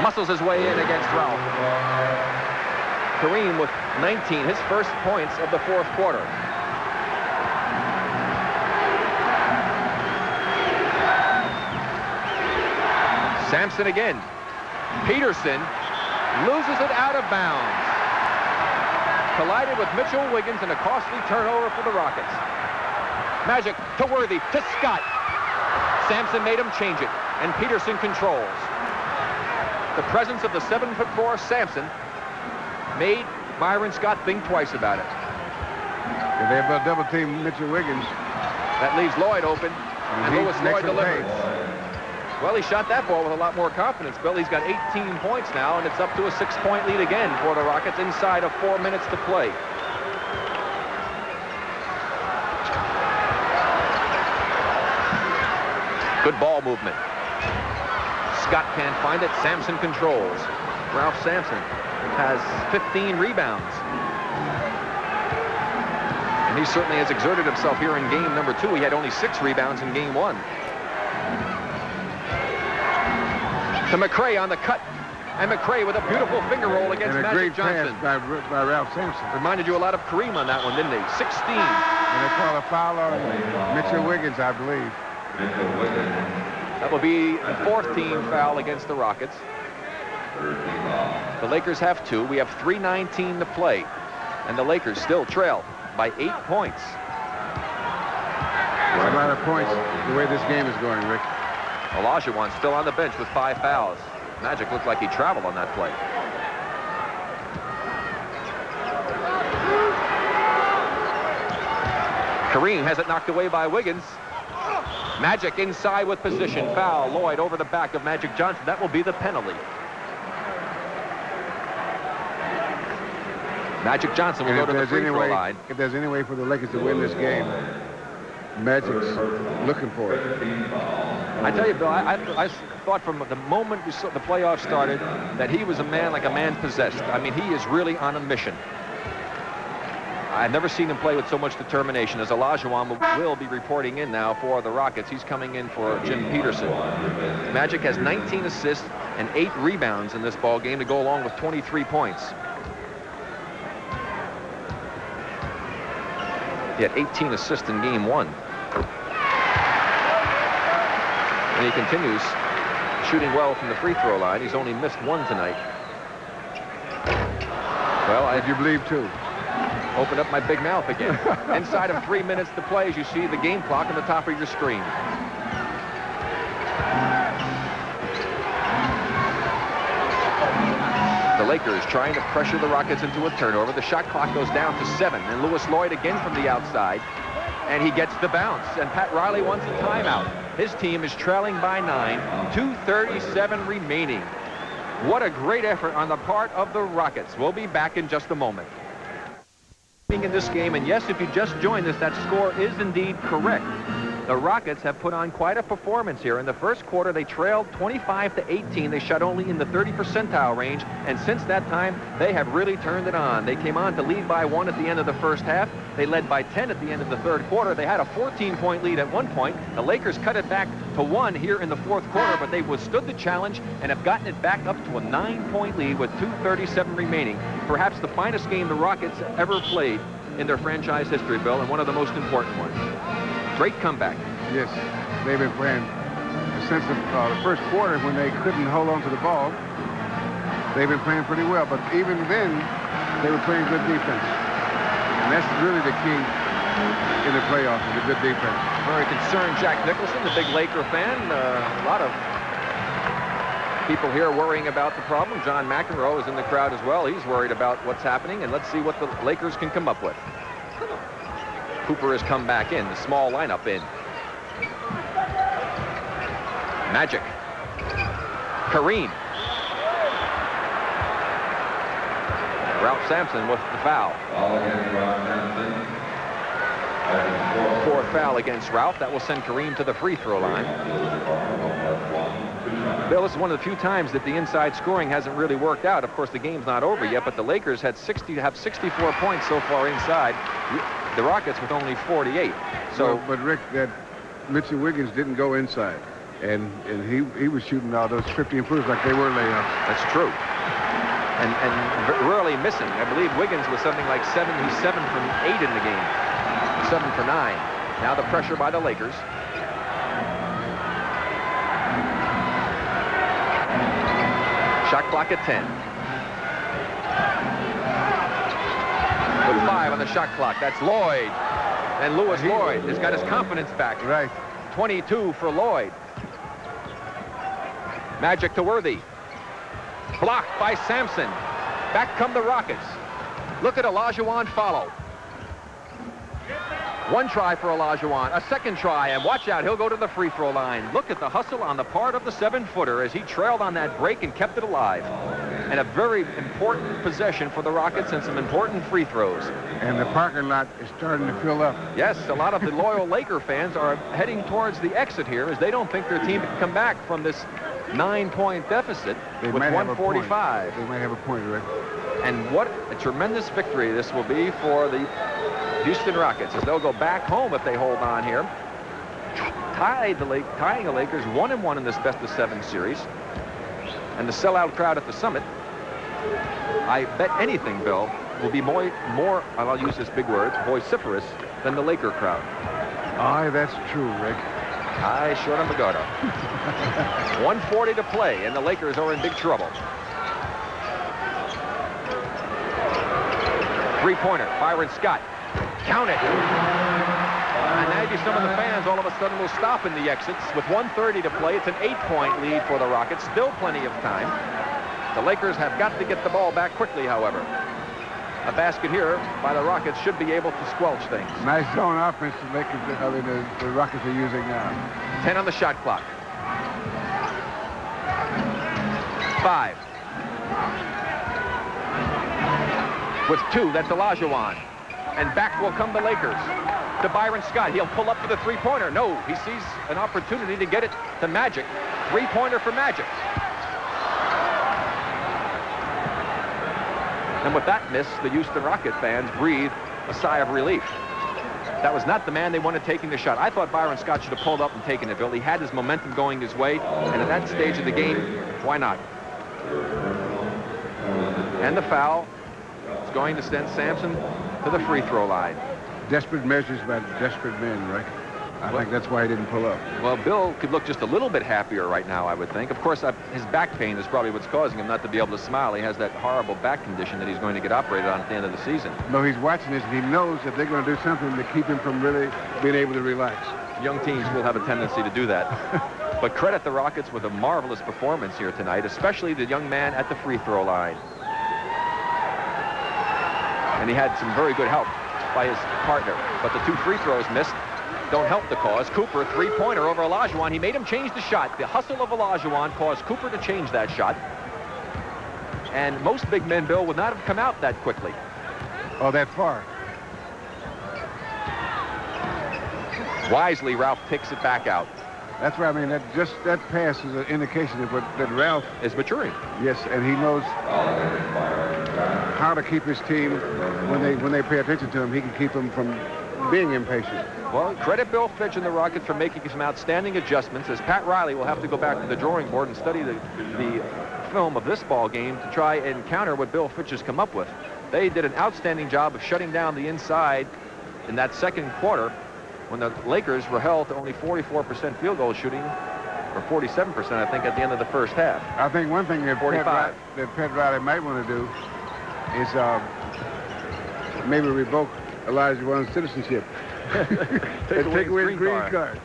[SPEAKER 1] muscles his way in against Ralph. Kareem with 19, his first points of the fourth quarter. Sampson again. Peterson loses it out of bounds. Collided with Mitchell Wiggins in a costly turnover for the Rockets. Magic to Worthy, to Scott. Sampson made him change it, and Peterson controls. The presence of the 7'4" Sampson made Byron Scott think twice about it.
[SPEAKER 3] If they have a double team Mitchell Wiggins.
[SPEAKER 1] That leaves Lloyd open, and Lewis Lloyd delivers. Well, he shot that ball with a lot more confidence, Bill. He's got 18 points now, and it's up to a 6-point lead again for the Rockets inside of 4 minutes to play. Good ball movement. Scott can't find it. Sampson controls. Ralph Sampson has 15 rebounds. And he certainly has exerted himself here in game number 2. He had only 6 rebounds in game 1. To McCray on the cut. And McCray with a beautiful finger roll against
[SPEAKER 3] and a
[SPEAKER 1] Magic
[SPEAKER 3] great
[SPEAKER 1] Johnson.
[SPEAKER 3] pass by Ralph Sampson.
[SPEAKER 1] Reminded you a lot of Kareem on that one, didn't he? 16.
[SPEAKER 3] And they call a foul on Mitchell Wiggins, I believe.
[SPEAKER 1] That will be the 4th team foul against the Rockets. The Lakers have 2. We have 3:19 to play. And the Lakers still trail by 8 points.
[SPEAKER 3] A lot of points the way this game is going, Rick.
[SPEAKER 1] Olajuwon still on the bench with 5 fouls. Magic looked like he traveled on that play. Kareem has it knocked away by Wiggins. Magic inside with position. Foul. Lloyd over the back of Magic Johnson. That will be the penalty. Magic Johnson will go to the free throw line.
[SPEAKER 3] If there's any way for the Lakers to win this game, Magic's looking for it.
[SPEAKER 1] I tell you, Bill, I thought from the moment we saw the playoffs started that he was a man like a man possessed. I mean, he is really on a mission. I've never seen him play with so much determination. As Olajuwon will be reporting in now for the Rockets. He's coming in for Jim Peterson. Magic has 19 assists and 8 rebounds in this ball game to go along with 23 points. He had 18 assists in game 1. And he continues shooting well from the free throw line. He's only missed 1 tonight. Well,
[SPEAKER 3] if you believe 2.
[SPEAKER 1] Open up my big mouth again. Inside of 3 minutes to play, as you see the game clock on the top of your screen. The Lakers trying to pressure the Rockets into a turnover. The shot clock goes down to 7, and Lewis Lloyd again from the outside. And he gets the bounce, and Pat Riley wants a timeout. His team is trailing by 9, 2:37 remaining. What a great effort on the part of the Rockets. We'll be back in just a moment. In this game, and yes, if you just joined us, that score is indeed correct. The Rockets have put on quite a performance here. In the first quarter, they trailed 25-18. They shot only in the 30 percentile range, and since that time, they have really turned it on. They came on to lead by 1 at the end of the first half. They led by 10 at the end of the third quarter. They had a 14-point lead at one point. The Lakers cut it back to 1 here in the fourth quarter, but they withstood the challenge and have gotten it back up to a 9-point lead with 2:37 remaining. Perhaps the finest game the Rockets ever played in their franchise history, Bill, and one of the most important ones. Great comeback.
[SPEAKER 3] Yes, they've been playing since the first quarter when they couldn't hold on to the ball. They've been playing pretty well, but even then, they were playing good defense. And that's really the key in the playoffs, is a good defense.
[SPEAKER 1] Very concerned Jack Nicholson, the big Laker fan. A lot of people here worrying about the problem. John McEnroe is in the crowd as well. He's worried about what's happening, and let's see what the Lakers can come up with. Cooper has come back in, the small lineup in. Magic. Kareem. Ralph Sampson with the foul. Fourth foul against Ralph. That will send Kareem to the free throw line. Bill, this is one of the few times that the inside scoring hasn't really worked out. Of course, the game's not over yet, but the Lakers have 64 points so far inside. The Rockets with only 48. So,
[SPEAKER 3] well, but Rick, that Mitchell Wiggins didn't go inside, and he was shooting all those 50-footers like they were layups.
[SPEAKER 1] That's true. And rarely missing. I believe Wiggins was something like 7 from 8 in the game. 7 for 9. Now the pressure by the Lakers. Shot clock at 10. With 5 on the shot clock, that's Lloyd. And Lloyd has got his confidence back.
[SPEAKER 3] Right.
[SPEAKER 1] 22 for Lloyd. Magic to Worthy. Blocked by Sampson. Back come the Rockets. Look at Olajuwon follow. One try for Olajuwon, a second try, and watch out, he'll go to the free throw line. Look at the hustle on the part of the 7-footer as he trailed on that break and kept it alive. And a very important possession for the Rockets and some important free throws.
[SPEAKER 3] And the parking lot is starting to fill up.
[SPEAKER 1] Yes, a lot of the loyal Laker fans are heading towards the exit here as they don't think their team can come back from this 9-point deficit with 145.
[SPEAKER 3] They might have a point, Rick.
[SPEAKER 1] And what a tremendous victory this will be for the Houston Rockets as they'll go back home if they hold on here. Tying the Lakers 1-1 in this best-of-7 series. And the sellout crowd at the Summit, I bet anything, Bill, will be more, I'll use this big word, vociferous than the Laker crowd.
[SPEAKER 3] Aye, that's true, Rick.
[SPEAKER 1] Aye, short on Magotto. 1:40 to play, and the Lakers are in big trouble. Three-pointer, Byron Scott. Count it. And maybe some of the fans all of a sudden will stop in the exits. With 1:30 to play, it's an 8-point lead for the Rockets. Still plenty of time. The Lakers have got to get the ball back quickly, however. A basket here by the Rockets should be able to squelch things.
[SPEAKER 3] Nice zone offense the Rockets are using now.
[SPEAKER 1] 10 on the shot clock. 5. With 2, that's Olajuwon. And back will come the Lakers. To Byron Scott. He'll pull up for the three-pointer. No, he sees an opportunity to get it to Magic. Three-pointer for Magic. And with that miss, the Houston Rocket fans breathe a sigh of relief. That was not the man they wanted taking the shot. I thought Byron Scott should have pulled up and taken it, Bill. He had his momentum going his way, and at that stage of the game, why not? And the foul is going to send Sampson to the free throw line.
[SPEAKER 3] Desperate measures by desperate men, right? I think that's why he didn't pull up.
[SPEAKER 1] Well, Bill could look just a little bit happier right now, I would think. Of course, his back pain is probably what's causing him not to be able to smile. He has that horrible back condition that he's going to get operated on at the end of the season.
[SPEAKER 3] No, he's watching this, and he knows that they're going to do something to keep him from really being able to relax.
[SPEAKER 1] Young teams will have a tendency to do that. But credit the Rockets with a marvelous performance here tonight, especially the young man at the free throw line. And he had some very good help by his partner. But the 2 free throws missed don't help the cause. Cooper, three-pointer over Olajuwon. He made him change the shot. The hustle of Olajuwon caused Cooper to change that shot. And most big men, Bill, would not have come out that quickly.
[SPEAKER 3] Oh, that far.
[SPEAKER 1] Wisely, Ralph takes it back out.
[SPEAKER 3] That's right. I mean, that pass is an indication of that Ralph
[SPEAKER 1] is maturing.
[SPEAKER 3] Yes, and he knows how to keep his team when they pay attention to him. He can keep them from being impatient.
[SPEAKER 1] Well, credit Bill Fitch and the Rockets for making some outstanding adjustments, as Pat Riley will have to go back to the drawing board and study the film of this ball game to try and counter what Bill Fitch has come up with. They did an outstanding job of shutting down the inside in that second quarter when the Lakers were held to only 44% field goal shooting, or 47%, I think, at the end of the first half.
[SPEAKER 3] I think one thing that Pat Riley might want to do is maybe revoke Olajuwon's citizenship. Take away his green card.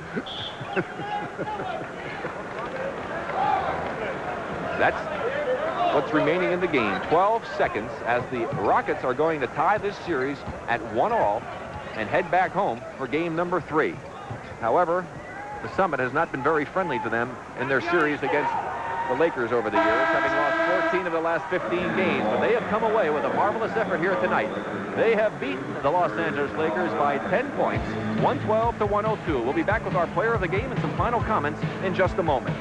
[SPEAKER 1] That's what's remaining in the game. 12 seconds as the Rockets are going to tie this series at 1-all and head back home for game number 3. However, the Summit has not been very friendly to them in their series against the Lakers over the years, having lost 14 of the last 15 games. But they have come away with a marvelous effort here tonight. They have beaten the Los Angeles Lakers by 10 points, 112 to 102. We'll be back with our player of the game and some final comments in just a moment.